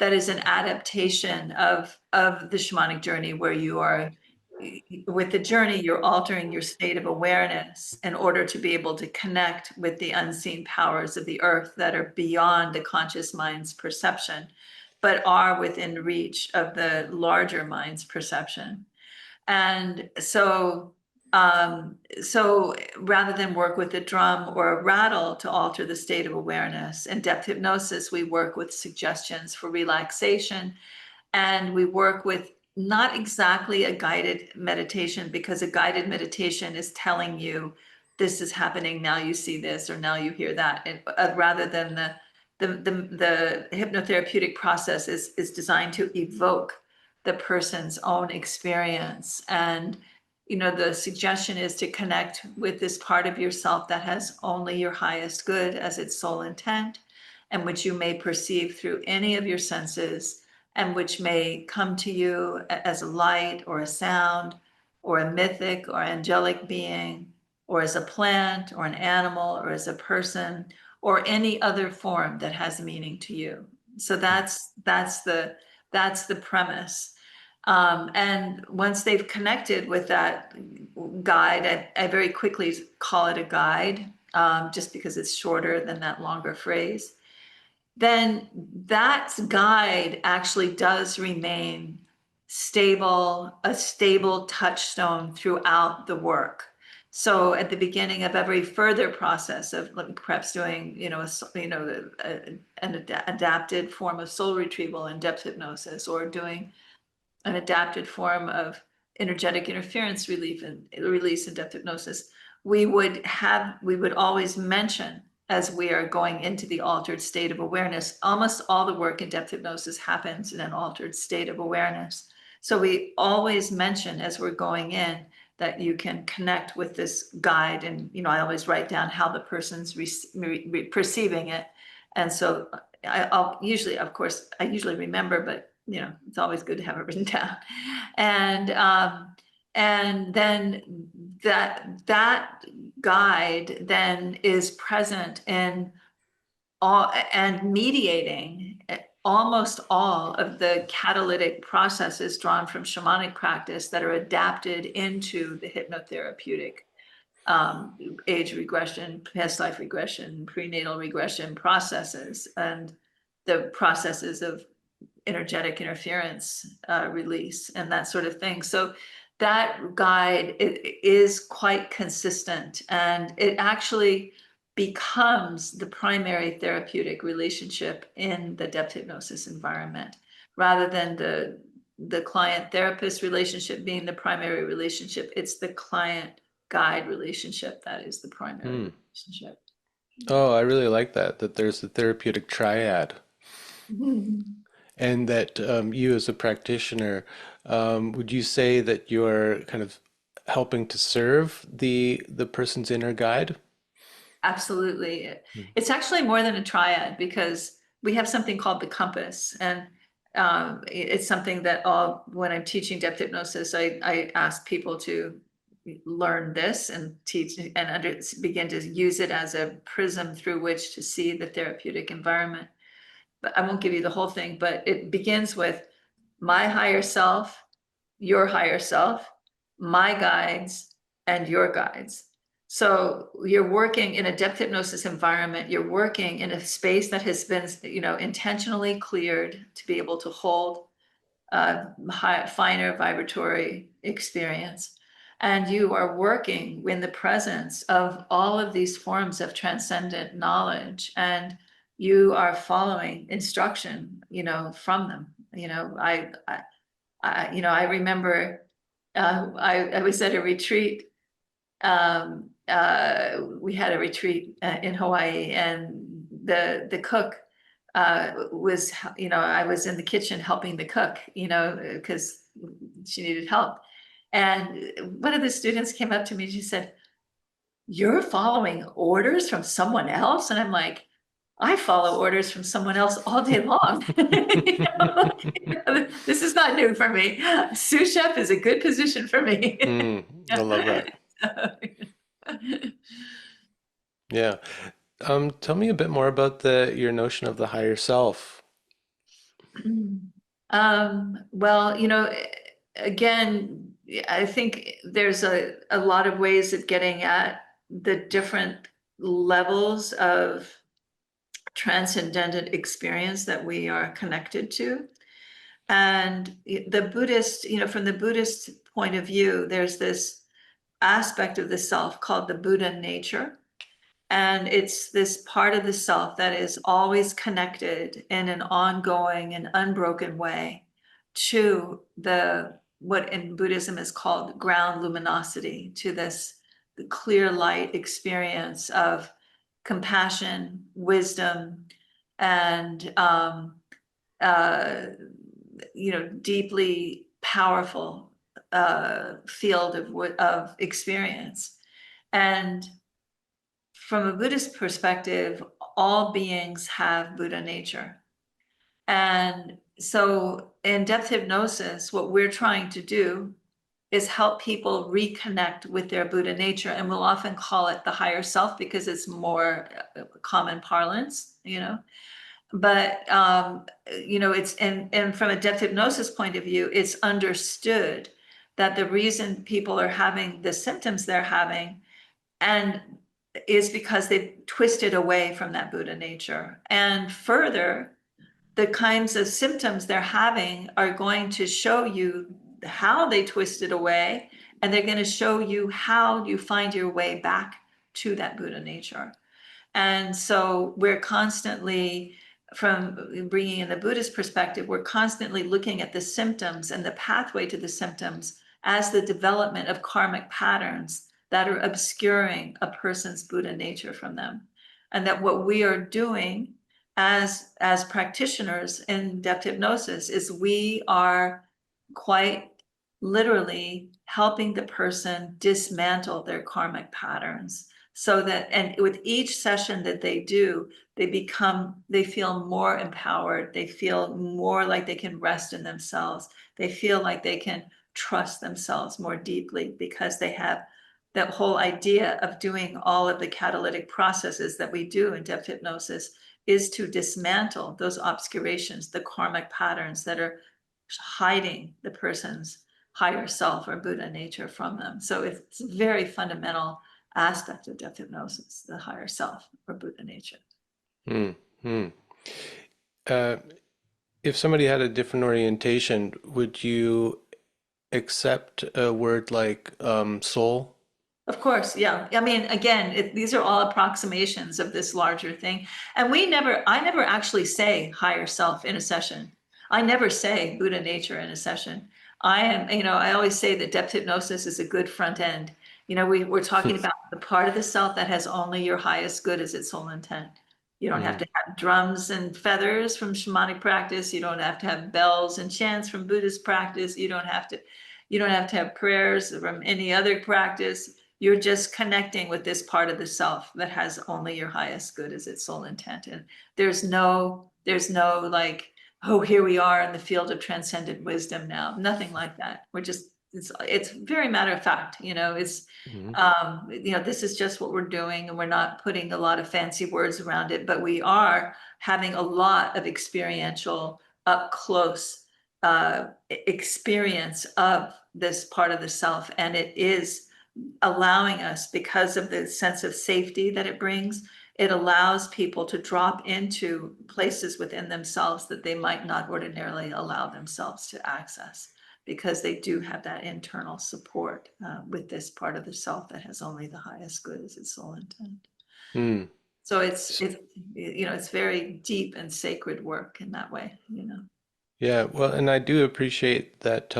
Speaker 1: that is an adaptation of the shamanic journey, where you are, with the journey, you're altering your state of awareness in order to be able to connect with the unseen powers of the earth that are beyond the conscious mind's perception, but are within reach of the larger mind's perception. And so rather than work with a drum or a rattle to alter the state of awareness, in depth hypnosis, we work with suggestions for relaxation, and we work with not exactly a guided meditation, because a guided meditation is telling you this is happening, now you see this, or now you hear that. And rather than the hypnotherapeutic process is designed to evoke the person's own experience. And the suggestion is to connect with this part of yourself that has only your highest good as its sole intent, and which you may perceive through any of your senses, and which may come to you as a light or a sound or a mythic or angelic being, or as a plant or an animal or as a person, or any other form that has meaning to you. So that's the premise. And once they've connected with that guide, I very quickly call it a guide, just because it's shorter than that longer phrase. Then that guide actually does remain stable, a stable touchstone throughout the work. So at the beginning of every further process of perhaps doing, an adapted form of soul retrieval and depth hypnosis, or doing an adapted form of energetic interference relief and release and depth hypnosis, we would always mention, as we are going into the altered state of awareness, almost all the work in depth hypnosis happens in an altered state of awareness. So we always mention, as we're going in, that you can connect with this guide. And, I always write down how the person's perceiving it. And so I'll usually, of course, I usually remember, but it's always good to have it written down. And then that guide then is present in all and mediating almost all of the catalytic processes drawn from shamanic practice that are adapted into the hypnotherapeutic age regression, past life regression, prenatal regression processes, and the processes of energetic interference release and that sort of thing. So that guide is quite consistent, and it actually becomes the primary therapeutic relationship in the depth hypnosis environment, rather than the client therapist relationship being the primary relationship. It's the client guide relationship that is the primary relationship.
Speaker 2: Oh, I really like that there's the therapeutic triad.
Speaker 1: Mhm.
Speaker 2: And that you as a practitioner, would you say that you're kind of helping to serve the person's inner guide?
Speaker 1: Absolutely. It's actually more than a triad, because we have something called the compass. And it's something that when I'm teaching depth hypnosis, I ask people to learn this and teach and begin to use it as a prism through which to see the therapeutic environment. But I won't give you the whole thing, but it begins with my higher self, your higher self, my guides, and your guides. So you're working in a depth hypnosis environment, you're working in a space that has been, intentionally cleared to be able to hold finer vibratory experience. And you are working in the presence of all of these forms of transcendent knowledge, and you are following instruction, from them. I remember I was at a retreat. We had a retreat in Hawaii, and the cook was, I was in the kitchen helping the cook, because she needed help. And one of the students came up to me and she said, "You're following orders from someone else?" And I'm like, "I follow orders from someone else all day long." This is not new for me. Sous chef is a good position for me.
Speaker 2: I love that. Yeah. Tell me a bit more about your notion of the higher self.
Speaker 1: Well, again, I think there's a lot of ways of getting at the different levels of transcendental experience that we are connected to. And the Buddhist, from the Buddhist point of view, there's this aspect of the self called the Buddha nature. And it's this part of the self that is always connected in an ongoing and unbroken way to what in Buddhism is called ground luminosity, to this the clear light experience of compassion, wisdom, and deeply powerful field of experience. And from a Buddhist perspective, all beings have Buddha nature. And so in depth hypnosis, what we're trying to do is help people reconnect with their Buddha nature. And we'll often call it the higher self because it's more common parlance, But, it's, and from a depth hypnosis point of view, it's understood that the reason people are having the symptoms they're having and is because they've twisted away from that Buddha nature. And further, the kinds of symptoms they're having are going to show you how they twisted away, and they're going to show you how you find your way back to that Buddha nature. And so we're constantly, from bringing in the Buddhist perspective, we're constantly looking at the symptoms and the pathway to the symptoms as the development of karmic patterns that are obscuring a person's Buddha nature from them. And that what we are doing as practitioners in depth hypnosis is we are quite literally helping the person dismantle their karmic patterns, so that, and with each session that they do, they feel more empowered, they feel more like they can rest in themselves, they feel like they can trust themselves more deeply, because they have that whole idea of doing all of the catalytic processes that we do in depth hypnosis is to dismantle those obscurations, the karmic patterns that are hiding the person's higher self or Buddha nature from them. So it's a very fundamental aspect of depth hypnosis, the higher self or Buddha nature.
Speaker 2: Hmm. Hmm. Uh, if somebody had a different orientation, would you accept a word like soul?
Speaker 1: Of course, yeah. I mean, again, these are all approximations of this larger thing. And I never actually say higher self in a session. I never say Buddha nature in a session. I always say that depth hypnosis is a good front end. We're talking about the part of the self that has only your highest good as its sole intent. You don't have
Speaker 2: Mm,
Speaker 1: to have drums and feathers from shamanic practice. You don't have to have bells and chants from Buddhist practice. You don't have to have prayers from any other practice. You're just connecting with this part of the self that has only your highest good as its sole intent. And there's no like, oh, here we are in the field of transcendent wisdom now. Nothing like that. It's very matter of fact,
Speaker 2: mhm,
Speaker 1: this is just what we're doing, and we're not putting a lot of fancy words around it, but we are having a lot of experiential, up close experience of this part of the self, and it is allowing us, because of the sense of safety that it brings, it allows people to drop into places within themselves that they might not ordinarily allow themselves to access, because they do have that internal support with this part of the self that has only the highest good as its sole intent.
Speaker 2: Mm.
Speaker 1: So it's it's very deep and sacred work in that way,
Speaker 2: Yeah, well, and I do appreciate that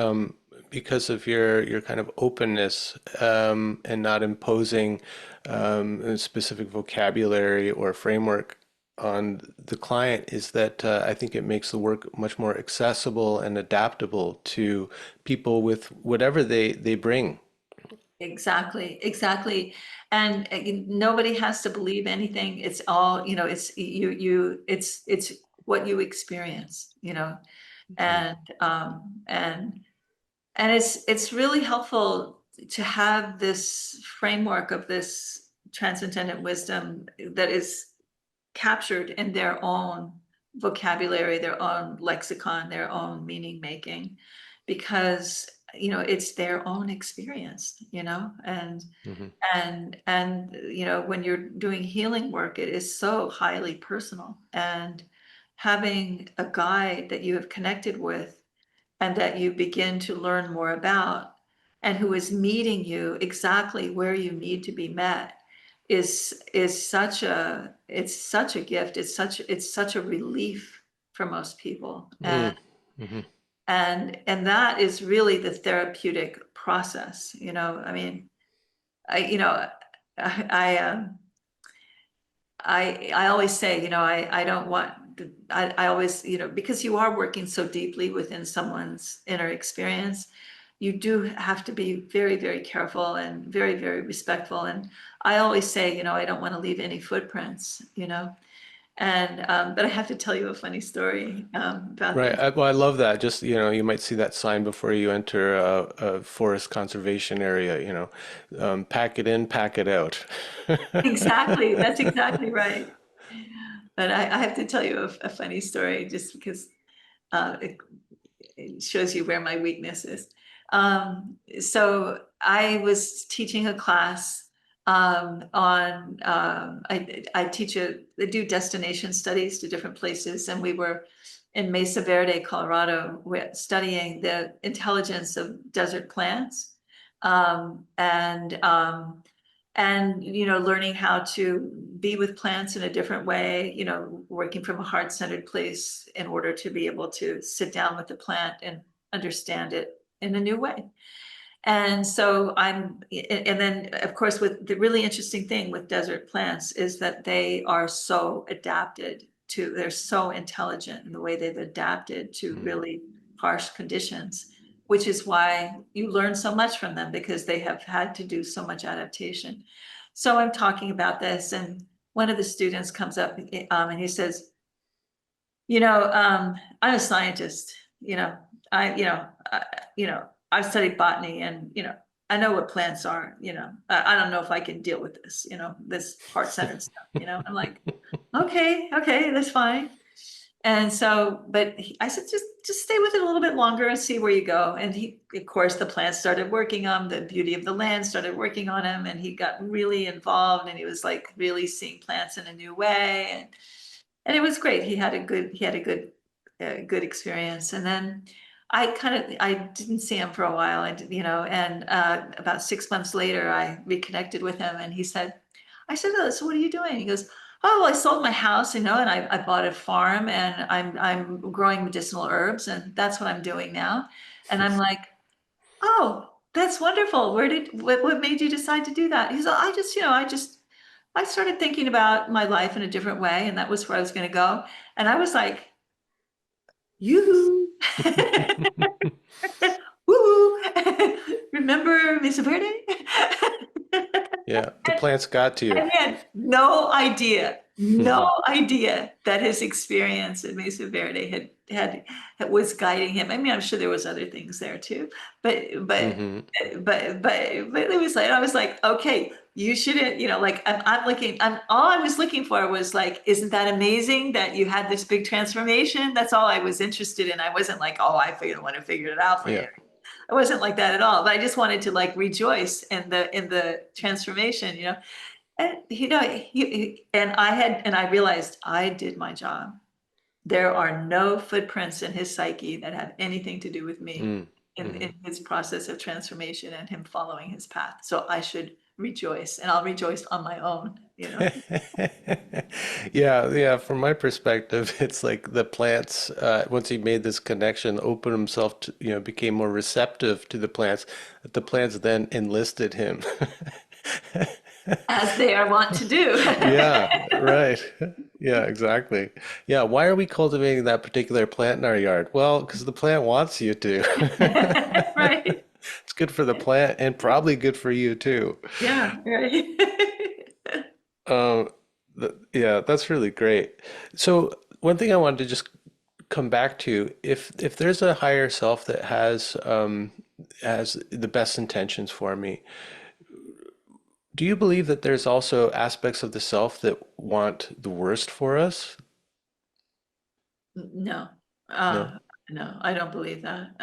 Speaker 2: because of your kind of openness and not imposing a specific vocabulary or framework on the client, is that I think it makes the work much more accessible and adaptable to people with whatever they bring.
Speaker 1: Exactly. And nobody has to believe anything. It's all, it's what you experience,
Speaker 2: Mm,
Speaker 1: and it's really helpful to have this framework of this transcendent wisdom that is captured in their own vocabulary, their own lexicon, their own meaning making, because it's their own experience,
Speaker 2: mhm,
Speaker 1: and when you're doing healing work, it is so highly personal, and having a guide that you have connected with and that you begin to learn more about, and who is meeting you exactly where you need to be met, is such a gift. It's such a relief for most people,
Speaker 2: mm, mhm.
Speaker 1: and that is really the therapeutic process. I mean, I you know I always say, I don't want I always, because you are working so deeply within someone's inner experience, you do have to be very, very careful and very, very respectful. And I always say, I don't want to leave any footprints, and but I have to tell you a funny story about
Speaker 2: Right.
Speaker 1: this.
Speaker 2: Well, I love that. Just, you might see that sign before you enter a forest conservation area, pack it in, pack it out.
Speaker 1: Exactly, that's exactly right. But I have to tell you a funny story, just because it shows you where my weakness is. So I was teaching a class on I teach they do destination studies to different places, and we were in Mesa Verde, Colorado, studying the intelligence of desert plants, and learning how to be with plants in a different way, working from a heart-centered place in order to be able to sit down with the plant and understand it in a new way. And so and then of course, with the really interesting thing with desert plants is that they are so adapted they're so intelligent in the way they've adapted to
Speaker 2: Mm,
Speaker 1: really harsh conditions, which is why you learn so much from them, because they have had to do so much adaptation. So I'm talking about this, and one of the students comes up, and he says, I'm a scientist. I, you know, I, I've studied botany, and I know what plants are. I don't know if I can deal with this. This heart-centered stuff. I'm like, okay, that's fine. And so, but I said, just stay with it a little bit longer and see where you go. And of course, the plants started working on the beauty of the land, started working on him, and he got really involved, and he was like really seeing plants in a new way, and it was great. He had a good experience. And then I didn't see him for a while. And about 6 months later, I reconnected with him, and I said, oh, so what are you doing? He goes, oh, well, I sold my house, and I bought a farm, and I'm growing medicinal herbs, and that's what I'm doing now. And I'm like, oh, that's wonderful. What made you decide to do that? He's like, I started thinking about my life in a different way, and that was where I was going to go. And I was like, yoo-hoo. Woo. Remember Mesa Verde?
Speaker 2: yeah, the plants got to you.
Speaker 1: I had no idea that his experience at Mesa Verde was guiding him. I mean, I'm sure there was other things there too, but but
Speaker 2: Hmm.
Speaker 1: but it was like, I was like, okay, you shouldn't, like I'm looking. All I was looking for was like, isn't that amazing that you had this big transformation? That's all I was interested in. I wasn't like, oh, want to figure it out for
Speaker 2: Yeah.
Speaker 1: you. I wasn't like that at all. But I just wanted to like rejoice in the transformation, you know. And and I realized I did my job. There are no footprints in his psyche that have anything to do with me
Speaker 2: Mm, mhm.
Speaker 1: in his process of transformation and him following his path. So I should rejoice, and I'll rejoice on my own, you know.
Speaker 2: Yeah, yeah. From my perspective, it's like the plants, once he made this connection, opened himself to, became more receptive to the plants, that the plants then enlisted him.
Speaker 1: As they are wont to do.
Speaker 2: Yeah, right. Yeah, exactly. Yeah, why are we cultivating that particular plant in our yard? Well, because the plant wants you to.
Speaker 1: Right.
Speaker 2: It's good for the plant and probably good for you too.
Speaker 1: Yeah, right.
Speaker 2: Um, yeah, that's really great. So one thing I wanted to just come back to, if there's a higher self that has the best intentions for me, do you believe that there's also aspects of the self that want the worst for us?
Speaker 1: No,
Speaker 2: No.
Speaker 1: no, I don't believe that.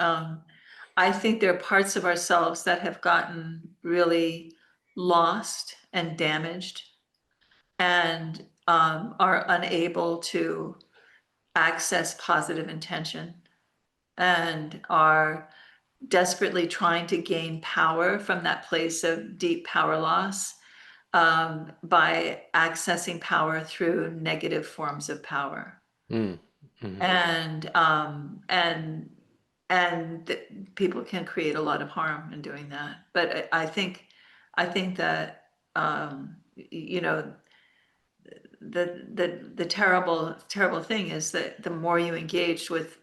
Speaker 1: I think there are parts of ourselves that have gotten really lost and damaged and are unable to access positive intention and are desperately trying to gain power from that place of deep power loss by accessing power through negative forms of power.
Speaker 2: Mm, mhm,
Speaker 1: And people can create a lot of harm in doing that. But I think that you know the terrible thing is that the more you engage with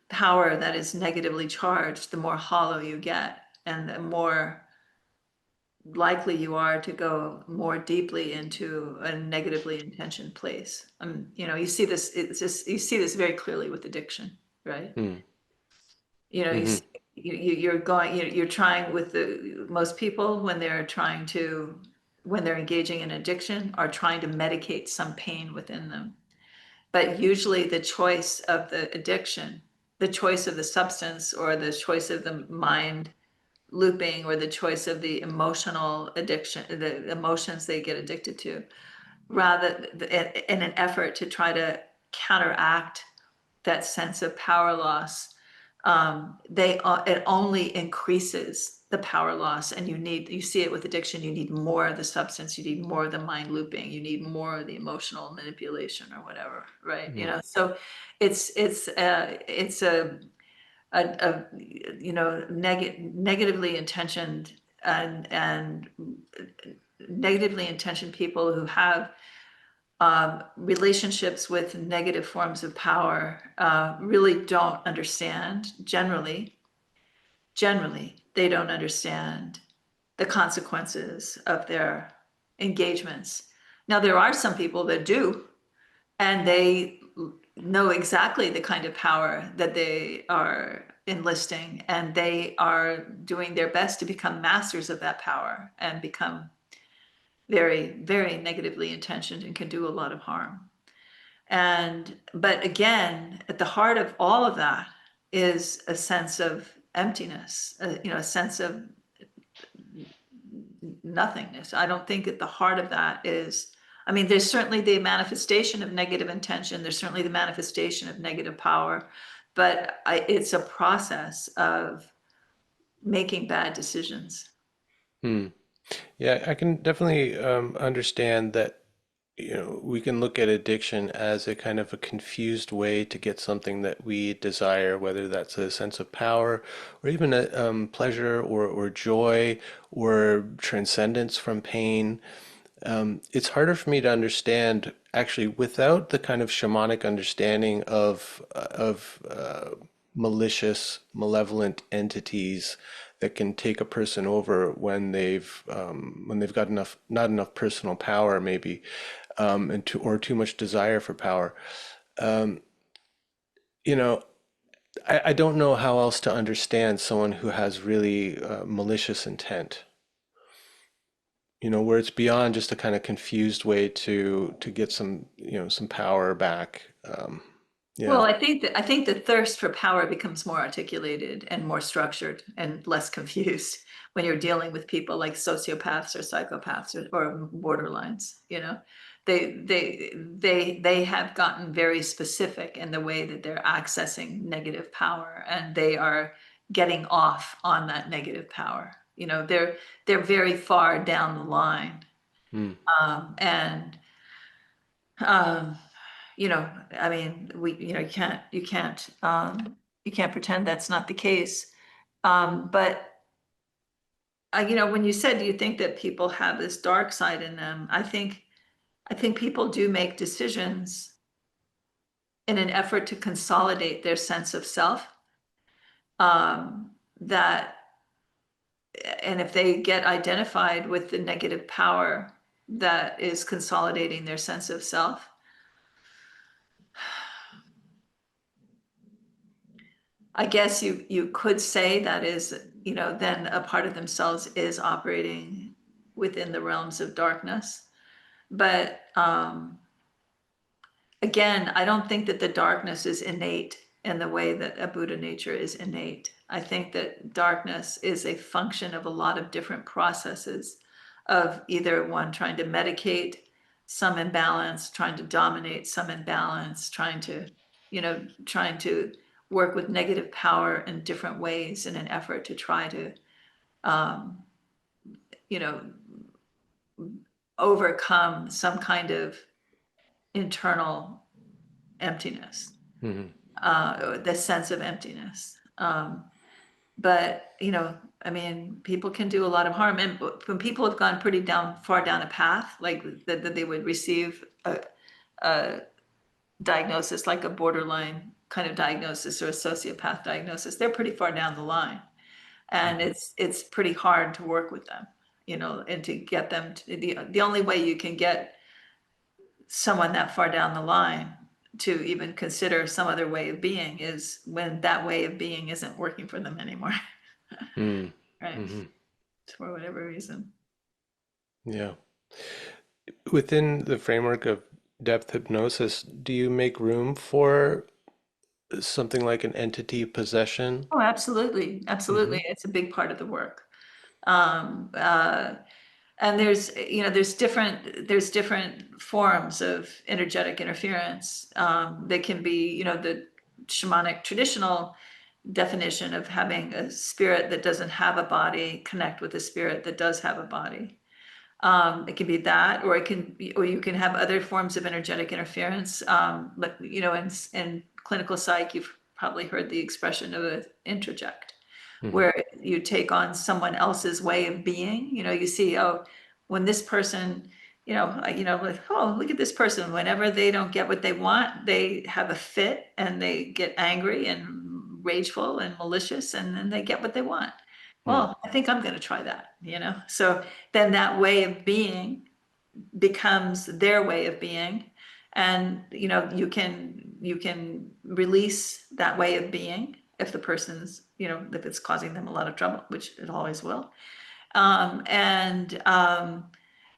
Speaker 1: power that is negatively charged, the more hollow you get, and the more likely you are to go more deeply into a negatively intentioned place. You see this, you see this very clearly with addiction, right?
Speaker 2: mm,
Speaker 1: You
Speaker 2: mhm,
Speaker 1: see, you're going, you're trying with most people when when they're engaging in addiction are trying to medicate some pain within them. But usually the choice of the addiction, the choice of the substance or the choice of the mind looping or the choice of the emotional addiction, the emotions they get addicted to, rather in an effort to try to counteract that sense of power loss, it only increases the power loss, and you see it with addiction. You need more of the substance, you need more of the mind looping, you need more of the emotional manipulation or whatever, right?
Speaker 2: mhm,
Speaker 1: So it's a negatively intentioned and negatively intentioned people who have relationships with negative forms of power really don't understand generally they don't understand the consequences of their engagements. Now there are some people that do, and they know exactly the kind of power that they are enlisting, and they are doing their best to become masters of that power and become very, very negatively intentioned and can do a lot of harm. But again, at the heart of all of that is a sense of emptiness, a sense of nothingness. I don't think at the heart of that is, I mean, there's certainly the manifestation of negative intention, there's certainly the manifestation of negative power, but it's a process of making bad decisions.
Speaker 2: mm. Yeah, I can definitely understand that, we can look at addiction as a kind of a confused way to get something that we desire, whether that's a sense of power or even a pleasure or joy or transcendence from pain. It's harder for me to understand actually without the kind of shamanic understanding of malicious, malevolent entities that can take a person over when they've got not enough personal power, maybe, or too much desire for power. You know, I don't know how else to understand someone who has really malicious intent. Where it's beyond just a kind of confused way to get some power back.
Speaker 1: Well,
Speaker 2: Yeah.
Speaker 1: I think the thirst for power becomes more articulated and more structured and less confused when you're dealing with people like sociopaths or psychopaths or borderlines, you know. They have gotten very specific in the way that they're accessing negative power, and they are getting off on that negative power. You know, they're very far down the line.
Speaker 2: Mm.
Speaker 1: And um, you know, I mean, you can't pretend that's not the case. But when you said, do you think that people have this dark side in them? I think people do make decisions in an effort to consolidate their sense of self. That, and if they get identified with the negative power that is consolidating their sense of self, I guess you could say that is, then a part of themselves is operating within the realms of darkness. But again, I don't think that the darkness is innate in the way that a Buddha nature is innate. I think that darkness is a function of a lot of different processes of either one trying to medicate some imbalance, trying to dominate some imbalance, trying to work with negative power in different ways in an effort to try to, um, you know, overcome some kind of internal emptiness,
Speaker 2: Hmm.
Speaker 1: the sense of emptiness. But I mean, people can do a lot of harm, and when people have gone pretty far down a path, like that they would receive a diagnosis like a borderline kind of diagnosis or a sociopath diagnosis, they're pretty far down the line, and it's pretty hard to work with them, and to get them to the only way you can get someone that far down the line to even consider some other way of being is when that way of being isn't working for them anymore.
Speaker 2: Mm.
Speaker 1: Right.
Speaker 2: Hmm.
Speaker 1: For whatever reason.
Speaker 2: Yeah. Within the framework of depth hypnosis, do you make room for something like an entity possession?
Speaker 1: Oh, absolutely.
Speaker 2: Hmm.
Speaker 1: Absolutely. It's a big part of the work. Um, uh, and there's different forms of energetic interference. They can be, the shamanic traditional definition of having a spirit that doesn't have a body connect with a spirit that does have a body. It can be that, or you can have other forms of energetic interference. But in clinical psych, you've probably heard the expression of an introject,
Speaker 2: Hmm.
Speaker 1: where you take on someone else's way of being. You see, oh, when this person, like, oh, look at this person. Whenever they don't get what they want, they have a fit and they get angry and rageful and malicious, and then they get what they want.
Speaker 2: Mm.
Speaker 1: Well, I think I'm going to try that. So then that way of being becomes their way of being, and you can release that way of being if the person's, if it's causing them a lot of trouble, which it always will. And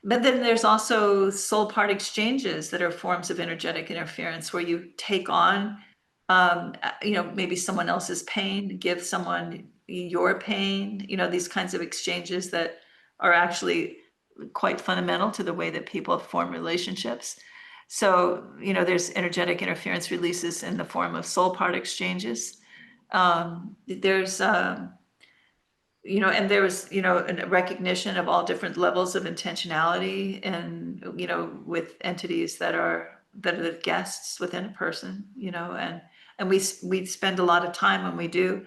Speaker 1: But then there's also soul part exchanges that are forms of energetic interference where you take on, maybe someone else's pain, give someone your pain, these kinds of exchanges that are actually quite fundamental to the way that people form relationships. So, there's energetic interference releases in the form of soul part exchanges. There's and there was, a recognition of all different levels of intentionality and, with entities that are the guests within a person, and we spend a lot of time when we do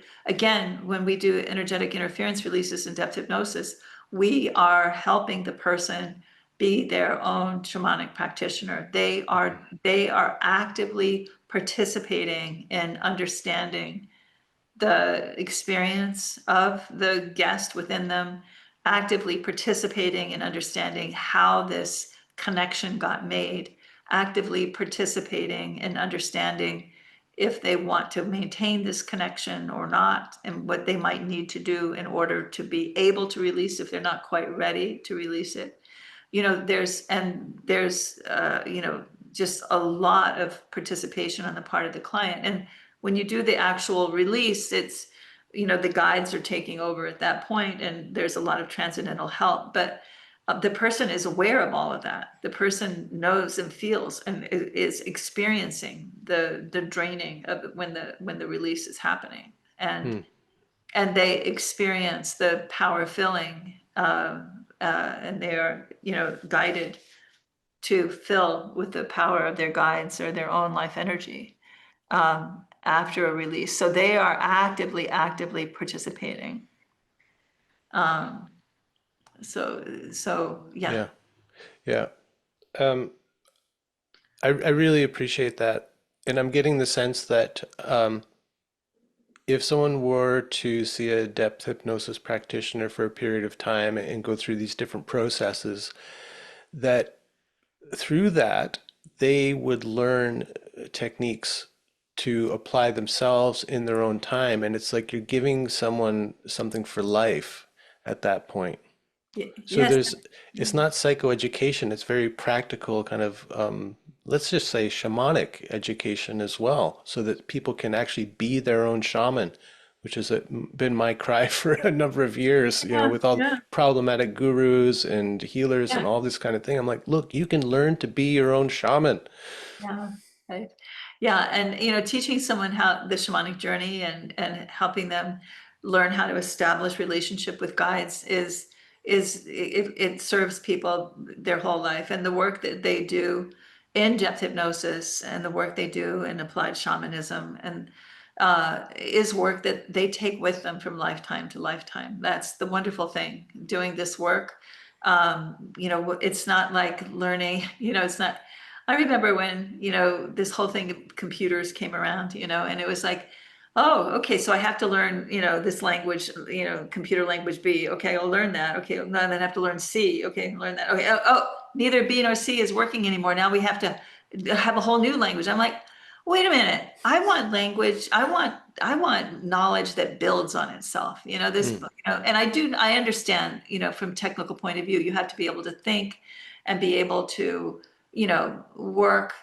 Speaker 1: energetic interference releases in depth hypnosis, we are helping the person be their own shamanic practitioner. They are actively participating in understanding the experience of the guest within them, actively participating in understanding how this connection got made, actively participating in understanding if they want to maintain this connection or not, and what they might need to do in order to be able to release if they're not quite ready to release it. There's just a lot of participation on the part of the client. And when you do the actual release, it's, the guides are taking over at that point, and there's a lot of transcendental help. But the person is aware of all of that. The person knows and feels and is experiencing the draining of when the release is happening, and
Speaker 2: Hmm.
Speaker 1: they experience the power filling, and they are guided to fill with the power of their guides or their own life energy after a release. So they are actively participating. Um, so yeah.
Speaker 2: Yeah. Yeah. Um, I really appreciate that. And I'm getting the sense that if someone were to see a depth hypnosis practitioner for a period of time and go through these different processes, that through that, they would learn techniques to apply themselves in their own time. And it's like you're giving someone something for life at that point. So
Speaker 1: Yes.
Speaker 2: it's not psychoeducation, it's very practical kind of, let's just say shamanic education as well, so that people can actually be their own shaman, which has been my cry for a number of years,
Speaker 1: Yeah,
Speaker 2: with all
Speaker 1: yeah,
Speaker 2: problematic gurus and healers and
Speaker 1: yeah.
Speaker 2: all this kind of thing. I'm like, look, you can learn to be your own shaman.
Speaker 1: Yeah, right. Yeah, and teaching someone how the shamanic journey, and helping them learn how to establish relationship with guides it serves people their whole life. And the work that they do in depth hypnosis, and the work they do in applied shamanism, and is work that they take with them from lifetime to lifetime. That's the wonderful thing doing this work. It's not like learning, it's not. I remember when, this whole thing of computers came around, and it was like, oh, okay, so I have to learn, this language, computer language B. Okay, I'll learn that. Okay, then I have to learn C. Okay, learn that. Okay, neither B nor C is working anymore. Now we have to have a whole new language. I'm like, wait a minute. I want language. I want knowledge that builds on itself.
Speaker 2: Mm,
Speaker 1: And I understand, from technical point of view, you have to be able to think and be able to work,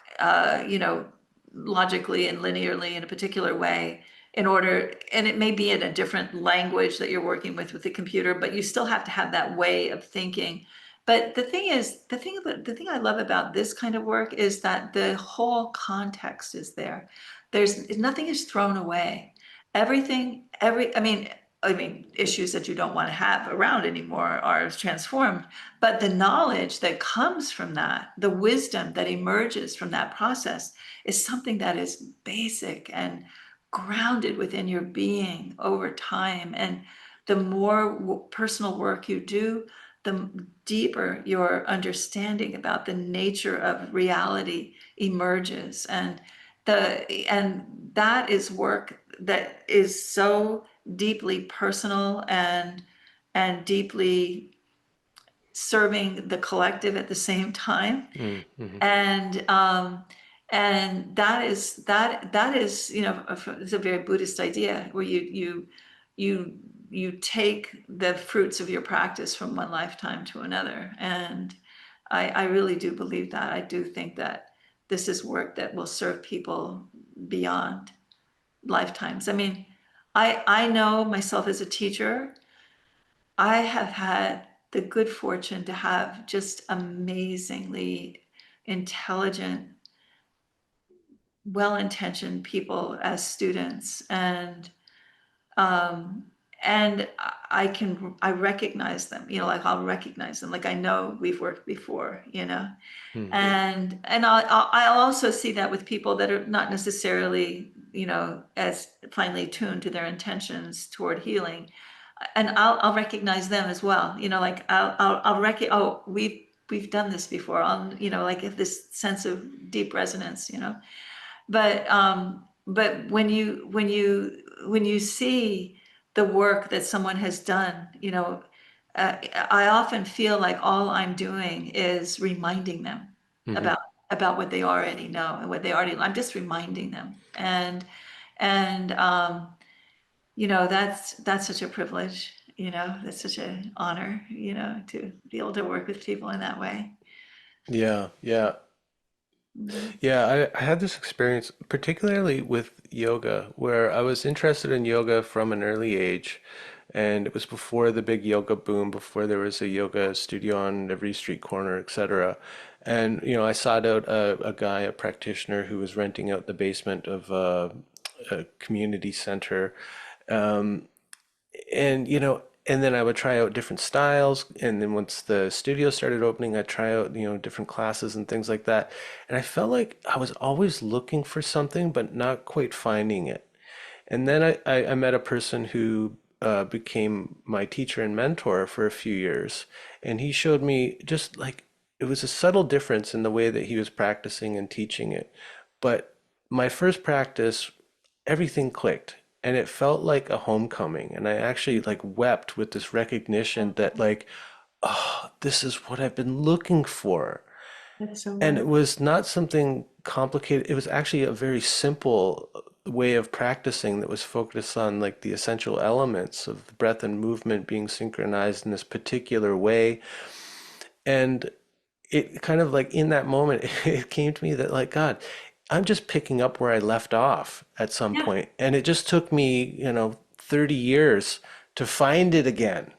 Speaker 1: logically and linearly in a particular way in order, and it may be in a different language that you're working with the computer, but you still have to have that way of thinking. But the thing I love about this kind of work is that the whole context is there. There's nothing is thrown away. I mean, issues that you don't want to have around anymore are transformed, but the knowledge that comes from that, the wisdom that emerges from that process, is something that is basic and grounded within your being over time. And the more personal work you do, the deeper your understanding about the nature of reality emerges. And that is work that is so deeply personal, and deeply serving the collective at the same time.
Speaker 2: mm, mhm.
Speaker 1: And that is it's a very Buddhist idea, where you you take the fruits of your practice from one lifetime to another. And I really do believe that. I do think that this is work that will serve people beyond lifetimes. I mean, I know myself as a teacher, I have had the good fortune to have just amazingly intelligent, well-intentioned people as students. Um, and I recognize them, like I'll recognize them, like I know we've worked before,
Speaker 2: Mm.
Speaker 1: and I'll also see that with people that are not necessarily, as finely tuned to their intentions toward healing, and I'll recognize them as well. Like oh, we've done this before. Like if this sense of deep resonance. But when you see the work that someone has done, I often feel like all I'm doing is reminding them
Speaker 2: Mhm.
Speaker 1: about what they already know, and what they already. I'm just reminding them, and that's such a privilege. That's such an honor. To be able to work with people in that way.
Speaker 2: Yeah, yeah.
Speaker 1: Mhm.
Speaker 2: Yeah, I had this experience, particularly with yoga, where I was interested in yoga from an early age. And it was before the big yoga boom, before there was a yoga studio on every street corner, etc. And, I sought out a guy, a practitioner who was renting out the basement of a community center. And then I would try out different styles. And then once the studio started opening, I'd try out, different classes and things like that. And I felt like I was always looking for something, but not quite finding it. And then I met a person who became my teacher and mentor for a few years. And he showed me just like it was a subtle difference in the way that he was practicing and teaching it. But my first practice, everything clicked. And it felt like a homecoming. And I actually like wept with this recognition that like, oh, this is what I've been looking for.
Speaker 1: That's so
Speaker 2: And it
Speaker 1: wonderful.
Speaker 2: was not something complicated. It was actually a very simple way of practicing that was focused on like the essential elements of the breath and movement being synchronized in this particular way. And it kind of like in that moment, it came to me that like, God, I'm just picking up where I left off at some
Speaker 1: Yeah.
Speaker 2: point. And it just took me, 30 years to find it again.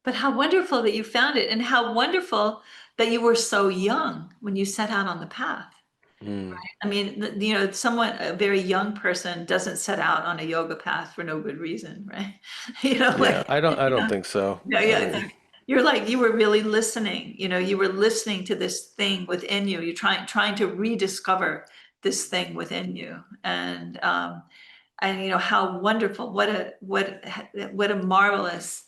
Speaker 1: But how wonderful that you found it, and how wonderful that you were so young when you set out on the path.
Speaker 2: Mm.
Speaker 1: I mean, someone, a very young person doesn't set out on a yoga path for no good reason, right?
Speaker 2: Yeah, I don't think so.
Speaker 1: No, yeah, it's like you were really listening, you were listening to this thing within you. You're trying to rediscover this thing within you. And how wonderful, what a marvelous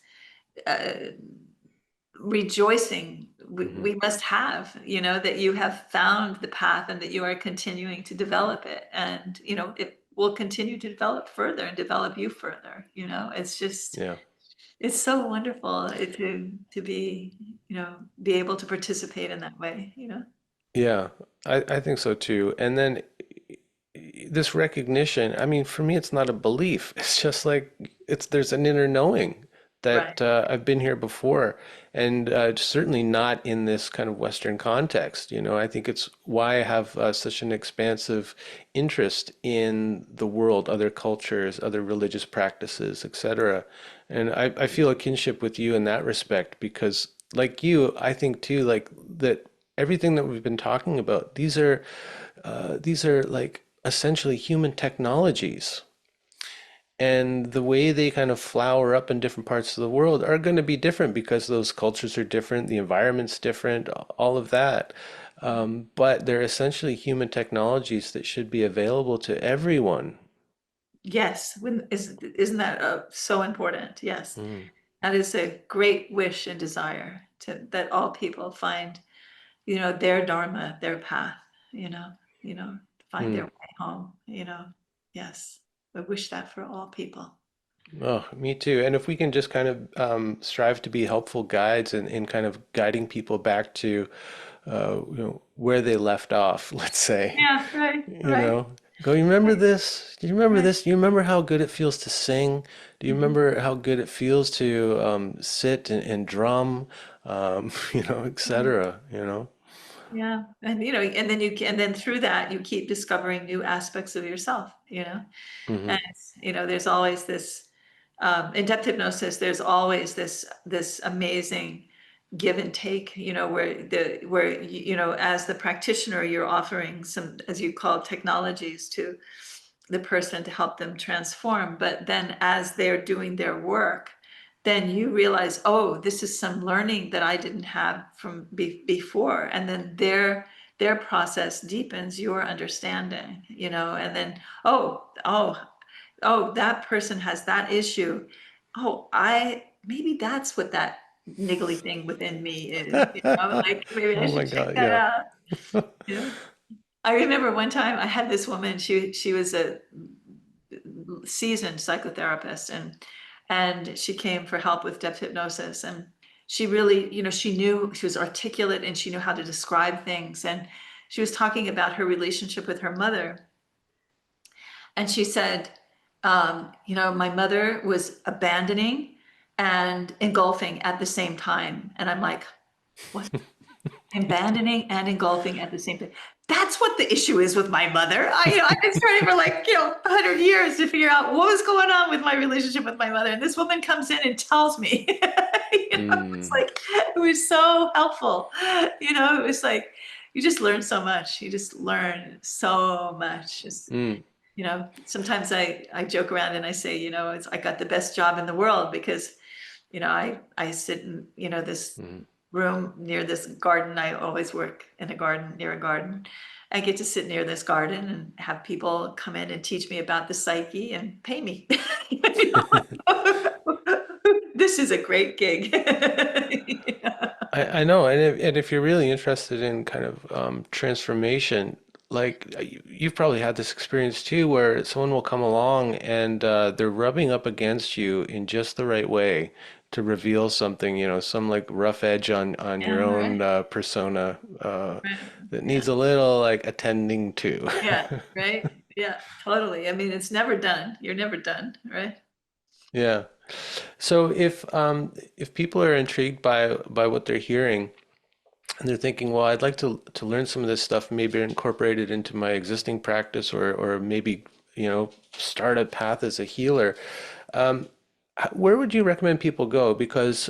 Speaker 1: rejoicing
Speaker 2: Mhm.
Speaker 1: we must have, that you have found the path and that you are continuing to develop it. And, it will continue to develop further and develop you further. It's just,
Speaker 2: Yeah.
Speaker 1: it's so wonderful to be, be able to participate in that way.
Speaker 2: Yeah, I think so too. And then this recognition, I mean, for me, it's not a belief. It's just like there's an inner knowing
Speaker 1: Right.
Speaker 2: that I've been here before, and certainly not in this kind of Western context. I think it's why I have such an expansive interest in the world, other cultures, other religious practices, etc. And I feel a kinship with you in that respect because, like you, I think too, like that everything that we've been talking about, these are like essentially human technologies. And the way they kind of flower up in different parts of the world are going to be different because those cultures are different, the environment's different, all of that. But they're essentially human technologies that should be available to everyone.
Speaker 1: Yes. Isn't that so important? Yes.
Speaker 2: Mm,
Speaker 1: That is a great wish and desire that all people find, their dharma, their path, you know, find their
Speaker 2: mm.
Speaker 1: way home. Yes, I wish that for all people.
Speaker 2: Oh, me too. And if we can just kind of strive to be helpful guides in kind of guiding people back to where they left off, let's say.
Speaker 1: Yeah, right,
Speaker 2: You
Speaker 1: right,
Speaker 2: know, go, you remember
Speaker 1: right,
Speaker 2: this? Do you remember
Speaker 1: right.
Speaker 2: this? Do you remember how good it feels to sing? Do you
Speaker 1: Mhm.
Speaker 2: remember how good it feels to sit and drum,
Speaker 1: Yeah,
Speaker 2: etc.
Speaker 1: yeah. And and then and then through that you keep discovering new aspects of yourself.
Speaker 2: Hmm.
Speaker 1: And there's always this in depth hypnosis. There's always this amazing give and take. Where as the practitioner, you're offering some, as you call, technologies to the person to help them transform. But then as they're doing their work, then you realize, oh, this is some learning that I didn't have from before. And then their process deepens your understanding, and then, oh, that person has that issue. Oh, maybe that's what that niggly thing within me is, like maybe I
Speaker 2: Oh my
Speaker 1: should check
Speaker 2: God,
Speaker 1: that
Speaker 2: yeah.
Speaker 1: out. You know? I remember one time I had this woman, she was a seasoned psychotherapist, and she came for help with depth hypnosis. And she really, she knew, she was articulate and she knew how to describe things. And she was talking about her relationship with her mother. And she said, my mother was abandoning and engulfing at the same time. And I'm like, what? Abandoning and engulfing at the same time. That's what the issue is with my mother. I've been studying for like, 100 years to figure out what was going on with my relationship with my mother. And this woman comes in and tells me, it's
Speaker 2: Mm,
Speaker 1: like, it was so helpful. It was like, you just learn so much. You just learn so much.
Speaker 2: mm,
Speaker 1: Sometimes I joke around and I say, I got the best job in the world because I sit in, this
Speaker 2: mm.
Speaker 1: room near this garden. I always work in a garden, near a garden. I get to sit near this garden and have people come in and teach me about the psyche and pay me. This is a great gig.
Speaker 2: I know, and if you're really interested in kind of transformation, like you've probably had this experience too, where someone will come along and they're rubbing up against you in just the right way to reveal something, some like rough edge on your
Speaker 1: Yeah,
Speaker 2: own
Speaker 1: right,
Speaker 2: persona
Speaker 1: right.
Speaker 2: that
Speaker 1: Yeah,
Speaker 2: needs a little like attending to.
Speaker 1: yeah, right. Yeah, totally. I mean, it's never done. You're never done, right?
Speaker 2: Yeah. So if people are intrigued by what they're hearing, and they're thinking, well, I'd like to learn some of this stuff, maybe incorporate it into my existing practice, or maybe, start a path as a healer. Where would you recommend people go? Because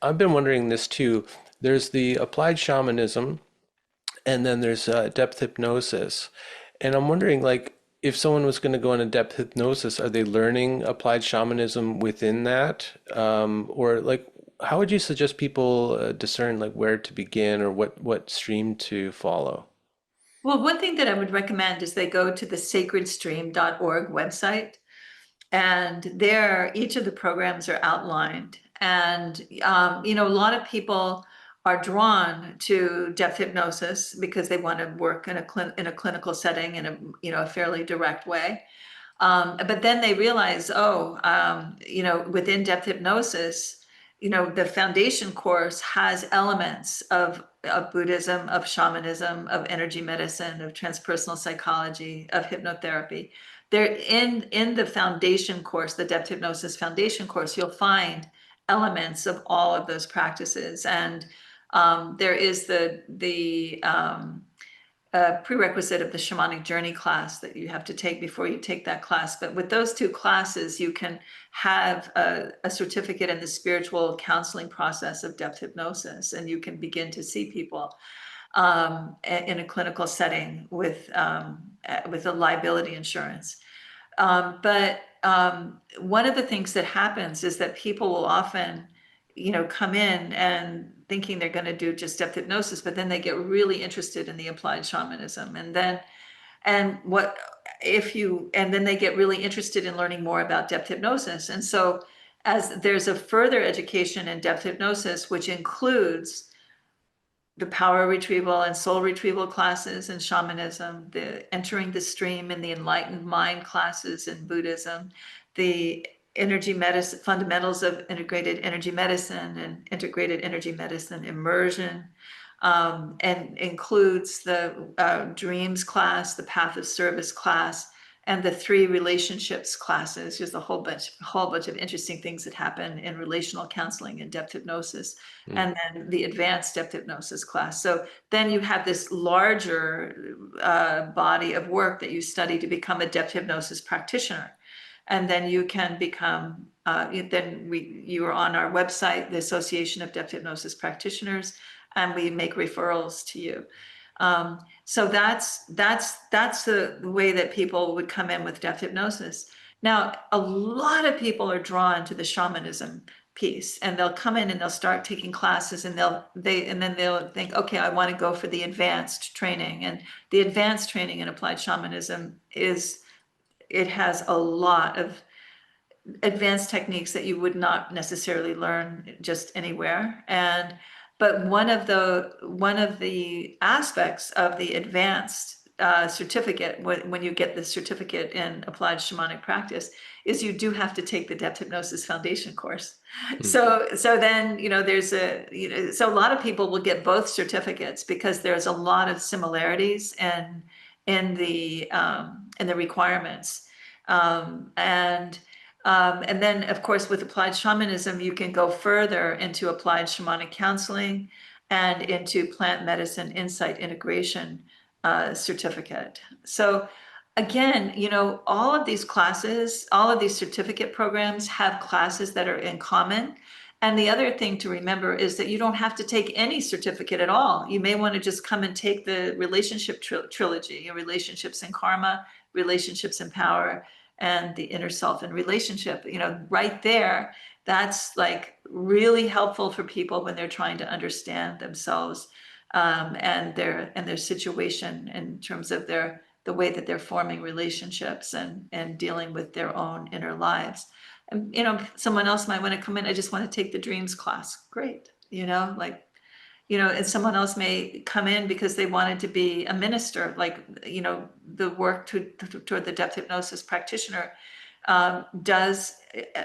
Speaker 2: I've been wondering this too. There's the applied shamanism, and then there's depth hypnosis. And I'm wondering, like, if someone was going to go into depth hypnosis, are they learning applied shamanism within that? Or like, how would you suggest people discern like where to begin or what stream to follow?
Speaker 1: Well, one thing that I would recommend is they go to the sacredstream.org website. And there, each of the programs are outlined. And, a lot of people are drawn to depth hypnosis because they want to work in a clinical setting in a fairly direct way. But then they realize, within depth hypnosis, the foundation course has elements of Buddhism, of shamanism, of energy medicine, of transpersonal psychology, of hypnotherapy. There in the foundation course, the depth hypnosis foundation course, you'll find elements of all of those practices. And there is the prerequisite of the shamanic journey class that you have to take before you take that class. But with those two classes, you can have a certificate in the spiritual counseling process of depth hypnosis, and you can begin to see people in a clinical setting with a liability insurance. But one of the things that happens is that people will often, come in and thinking they're going to do just depth hypnosis, but then they get really interested in the applied shamanism, and then they get really interested in learning more about depth hypnosis. And so, as there's a further education in depth hypnosis, which includes the power retrieval and soul retrieval classes in shamanism, the entering the stream and the enlightened mind classes in Buddhism, the energy medicine, fundamentals of integrated energy medicine and integrated energy medicine immersion, and includes the dreams class, the path of service class, and the three relationships classes. There's a whole bunch of interesting things that happen in relational counseling and depth hypnosis,
Speaker 2: Mm,
Speaker 1: and then the advanced depth hypnosis class. So then you have this larger body of work that you study to become a depth hypnosis practitioner. And then you can become, you are on our website, the Association of Depth Hypnosis Practitioners, and we make referrals to you. So that's the way that people would come in with depth hypnosis. Now, a lot of people are drawn to the shamanism piece, and they'll come in and they'll start taking classes, and then they'll think, okay, I want to go for the advanced training. And the advanced training in applied shamanism it has a lot of advanced techniques that you would not necessarily learn just anywhere. But one of the aspects of the advanced certificate, when you get the certificate in applied shamanic practice, is you do have to take the depth hypnosis foundation course.
Speaker 2: mm,
Speaker 1: So then, so a lot of people will get both certificates because there's a lot of similarities in the requirements. And then, of course, with applied shamanism, you can go further into applied shamanic counseling and into plant medicine insight integration certificate. So again, all of these classes, all of these certificate programs have classes that are in common. And the other thing to remember is that you don't have to take any certificate at all. You may want to just come and take the relationship trilogy, relationships and karma, relationships and power, and the inner self and relationship, right there. That's like really helpful for people when they're trying to understand themselves, and their situation in terms of the way that they're forming relationships and dealing with their own inner lives. And someone else might want to come in, I just want to take the dreams class. Great. And someone else may come in because they wanted to be a minister, like, the work toward the depth hypnosis practitioner does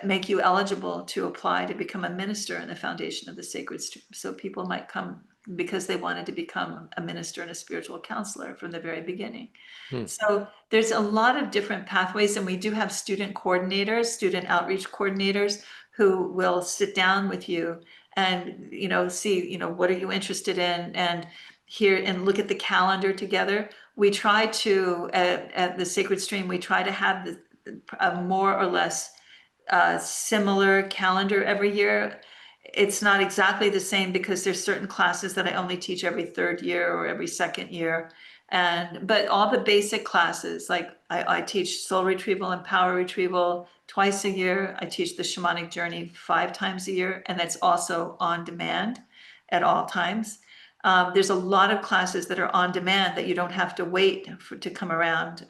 Speaker 1: make you eligible to apply to become a minister in the foundation of the sacred stream. So people might come because they wanted to become a minister and a spiritual counselor from the very beginning.
Speaker 2: Hmm.
Speaker 1: So there's a lot of different pathways, and we do have student coordinators, student outreach coordinators, who will sit down with you and see what are you interested in, and here and look at the calendar together. We try to at the Sacred Stream, we try to have a more or less similar calendar every year. It's not exactly the same because there's certain classes that I only teach every third year or every second year. But all the basic classes, like I teach soul retrieval and power retrieval twice a year. I teach the shamanic journey 5 times a year, and that's also on demand at all times. There's a lot of classes that are on demand that you don't have to wait to come around,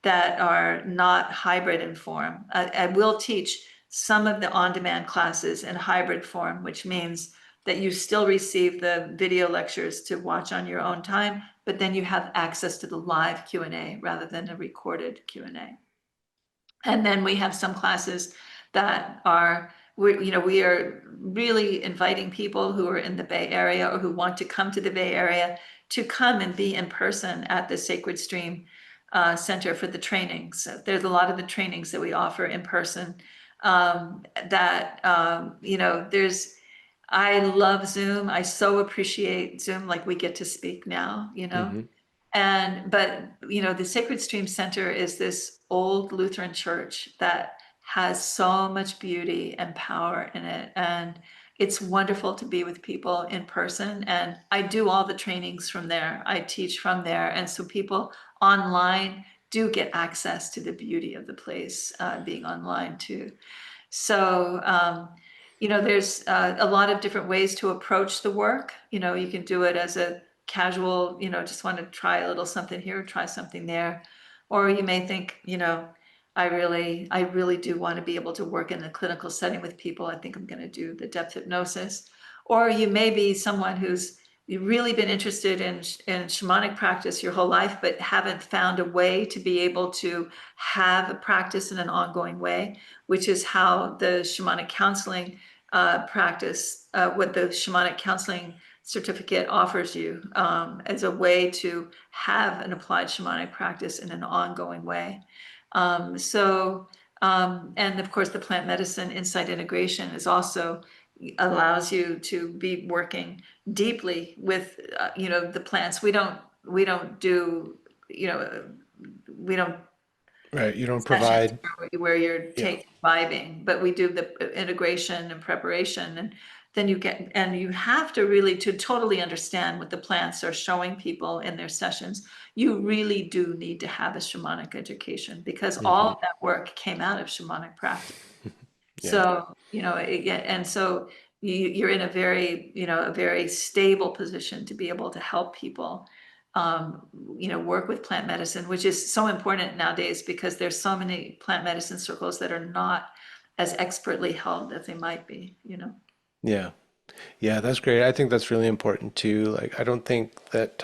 Speaker 1: that are not hybrid in form. I will teach some of the on-demand classes in hybrid form, which means that you still receive the video lectures to watch on your own time, but then you have access to the live Q&A rather than a recorded Q&A. And then we have some classes that are, we are really inviting people who are in the Bay Area or who want to come to the Bay Area to come and be in person at the Sacred Stream Center for the trainings. There's a lot of the trainings that we offer in person, I love Zoom. I so appreciate Zoom, like we get to speak now,
Speaker 2: Mm-hmm.
Speaker 1: but the Sacred Stream Center is this old Lutheran church that has so much beauty and power in it. And it's wonderful to be with people in person. And I do all the trainings from there. I teach from there. And so people online do get access to the beauty of the place, being online too. So, there's a lot of different ways to approach the work. You can do it as a casual, just want to try a little something here, try something there. Or you may think, I really do want to be able to work in a clinical setting with people. I think I'm going to do the depth hypnosis. Or you may be someone who's really been interested in shamanic practice your whole life, but haven't found a way to be able to have a practice in an ongoing way, which is how the shamanic counseling practice, what the shamanic counseling certificate offers you, as a way to have an applied shamanic practice in an ongoing way. And of course, the plant medicine insight integration is also allows you to be working deeply with, the plants. We don't do, you know, we don't
Speaker 2: Right. You don't
Speaker 1: sessions
Speaker 2: provide.
Speaker 1: where you're
Speaker 2: Yeah.
Speaker 1: taking vibing, but we do the integration and preparation, and then you have to really, to totally understand what the plants are showing people in their sessions, you really do need to have a shamanic education, because all
Speaker 2: Mm-hmm.
Speaker 1: of that work came out of shamanic practice.
Speaker 2: Yeah.
Speaker 1: So, and so you're in a very stable position to be able to help people, work with plant medicine, which is so important nowadays because there's so many plant medicine circles that are not as expertly held as they might be.
Speaker 2: Yeah. Yeah, that's great. I think that's really important too. Like, I don't think that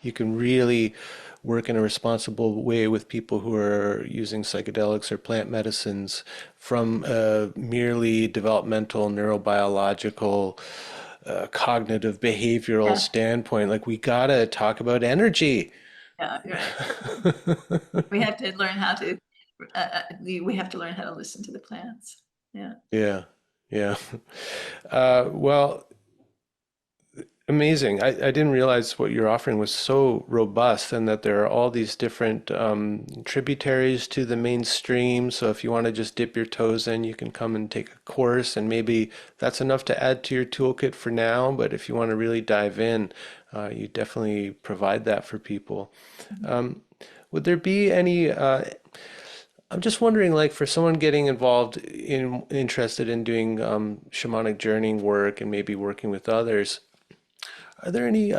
Speaker 2: you can really work in a responsible way with people who are using psychedelics or plant medicines from a merely developmental, neurobiological, cognitive, behavioral
Speaker 1: Yeah,
Speaker 2: standpoint. Like, we gotta talk about energy.
Speaker 1: yeah, right. We have to learn how to, we have to learn how to listen to the plants. Yeah.
Speaker 2: Yeah, yeah. Well, Amazing. I didn't realize what you're offering was so robust and that there are all these different tributaries to the mainstream. So if you want to just dip your toes in, you can come and take a course, and maybe that's enough to add to your toolkit for now. But if you want to really dive in, you definitely provide that for people. Would there be any, I'm just wondering, like for someone getting involved interested in doing shamanic journeying work and maybe working with others, are there any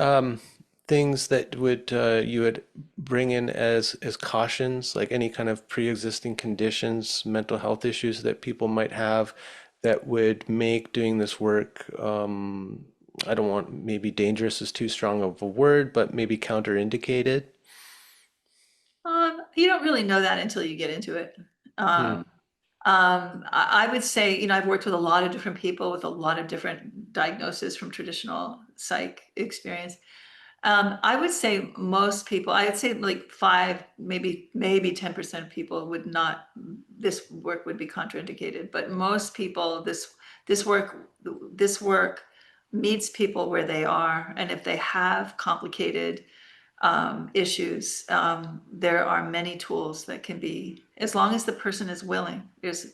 Speaker 2: things that would you would bring in as cautions, like any kind of pre-existing conditions, mental health issues that people might have that would make doing this work, I don't want, maybe dangerous is too strong of a word, but maybe counterindicated?
Speaker 1: You don't really know that until you get into it.
Speaker 2: Hmm.
Speaker 1: Um, I would say, I've worked with a lot of different people with a lot of different diagnoses from traditional psych experience. I would say most people, I would say like five, maybe 10% of people would not, this work would be contraindicated, but most people, this work, this work meets people where they are. And if they have complicated issues, there are many tools that can be, as long as the person is willing, there's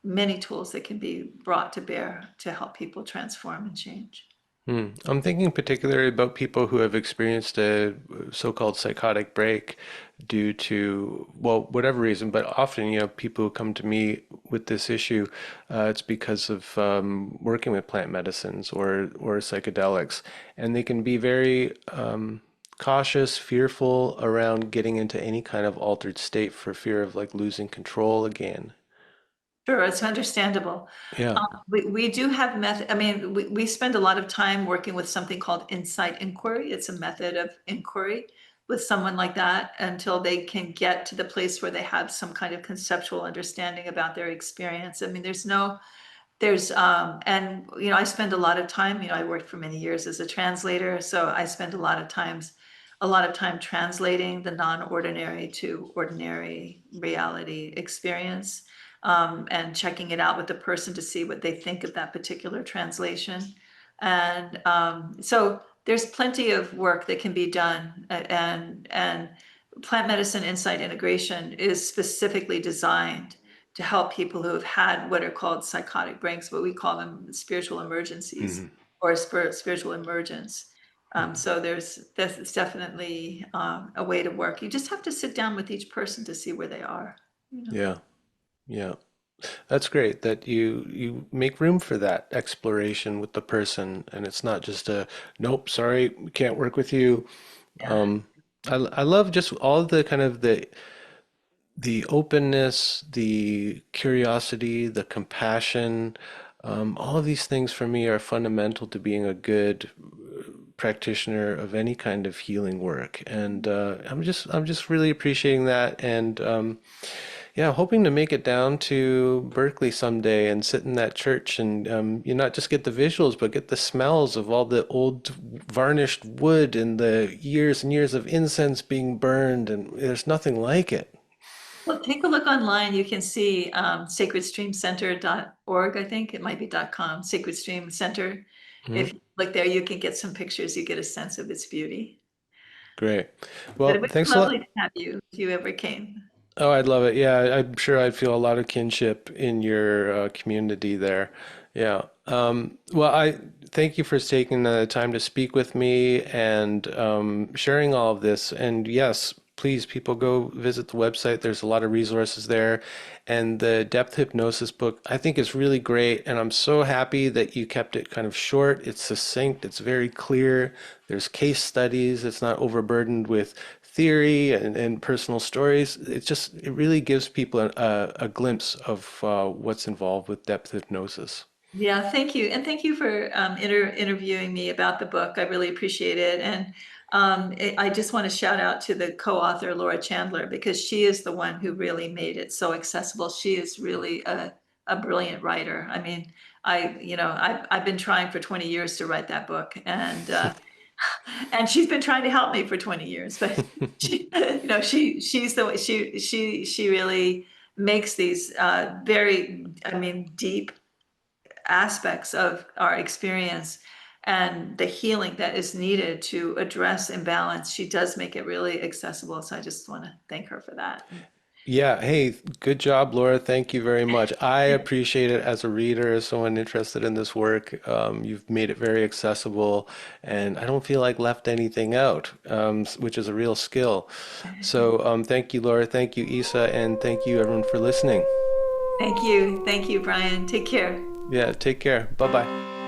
Speaker 1: many tools that can be brought to bear to help people transform and change.
Speaker 2: Hmm. I'm thinking particularly about people who have experienced a so-called psychotic break due to, well, whatever reason, but often, people who come to me with this issue, it's because of working with plant medicines or psychedelics, and they can be very cautious, fearful around getting into any kind of altered state for fear of like losing control again.
Speaker 1: Sure, it's understandable.
Speaker 2: Yeah.
Speaker 1: We do have method, I mean, we spend a lot of time working with something called insight inquiry. It's a method of inquiry with someone like that until they can get to the place where they have some kind of conceptual understanding about their experience. I mean, and I spend a lot of time, I worked for many years as a translator, so I spend a lot of time translating the non-ordinary to ordinary reality experience, and checking it out with the person to see what they think of that particular translation. And so there's plenty of work that can be done, and plant medicine insight integration is specifically designed to help people who have had what are called psychotic breaks, but we call them spiritual emergencies
Speaker 2: Mhm.
Speaker 1: or spiritual emergence. So that's definitely a way to work. You just have to sit down with each person to see where they are. You know.
Speaker 2: Yeah. Yeah. That's great that you make room for that exploration with the person, and it's not just a nope, sorry, we can't work with you.
Speaker 1: Yeah.
Speaker 2: I love just all the kind of the openness, the curiosity, the compassion. All of these things for me are fundamental to being a good practitioner of any kind of healing work, and I'm just really appreciating that, and yeah, hoping to make it down to Berkeley someday and sit in that church and you not just get the visuals, but get the smells of all the old varnished wood and the years and years of incense being burned, and there's nothing like it.
Speaker 1: Well, take a look online. You can see sacredstreamcenter.org, I think. It might be .com, Sacred Stream Center.
Speaker 2: Mhm.
Speaker 1: If you look there, you can get some pictures. You get a sense of its beauty.
Speaker 2: Great.
Speaker 1: But it
Speaker 2: Well,
Speaker 1: would be
Speaker 2: thanks a
Speaker 1: lovely
Speaker 2: lot.
Speaker 1: to have you if you ever came.
Speaker 2: Oh, I'd love it. Yeah, I'm sure I'd feel a lot of kinship in your community there. Yeah. Well, I thank you for taking the time to speak with me and sharing all of this. And yes, please, people go visit the website. There's a lot of resources there. And the Depth Hypnosis book, I think is really great. And I'm so happy that you kept it kind of short. It's succinct. It's very clear. There's case studies. It's not overburdened with theory and personal stories. It really gives people a glimpse of what's involved with depth hypnosis.
Speaker 1: Yeah, thank you. And thank you for interviewing me about the book. I really appreciate it. And I just want to shout out to the co-author, Laura Chandler, because she is the one who really made it so accessible. She is really a brilliant writer. I mean, I've been trying for 20 years to write that book, and she's been trying to help me for 20 years, but she really makes these very, I mean, deep aspects of our experience and the healing that is needed to address imbalance. She does make it really accessible. So I just want to thank her for that.
Speaker 2: Yeah, hey, good job, Laura. Thank you very much. I appreciate it as a reader, as someone interested in this work. You've made it very accessible, and I don't feel like left anything out, which is a real skill. So, thank you, Laura. Thank you, Isa, and thank you, everyone, for listening.
Speaker 1: Thank you. Thank you, Brian. Take care.
Speaker 2: Yeah, take care. Bye bye.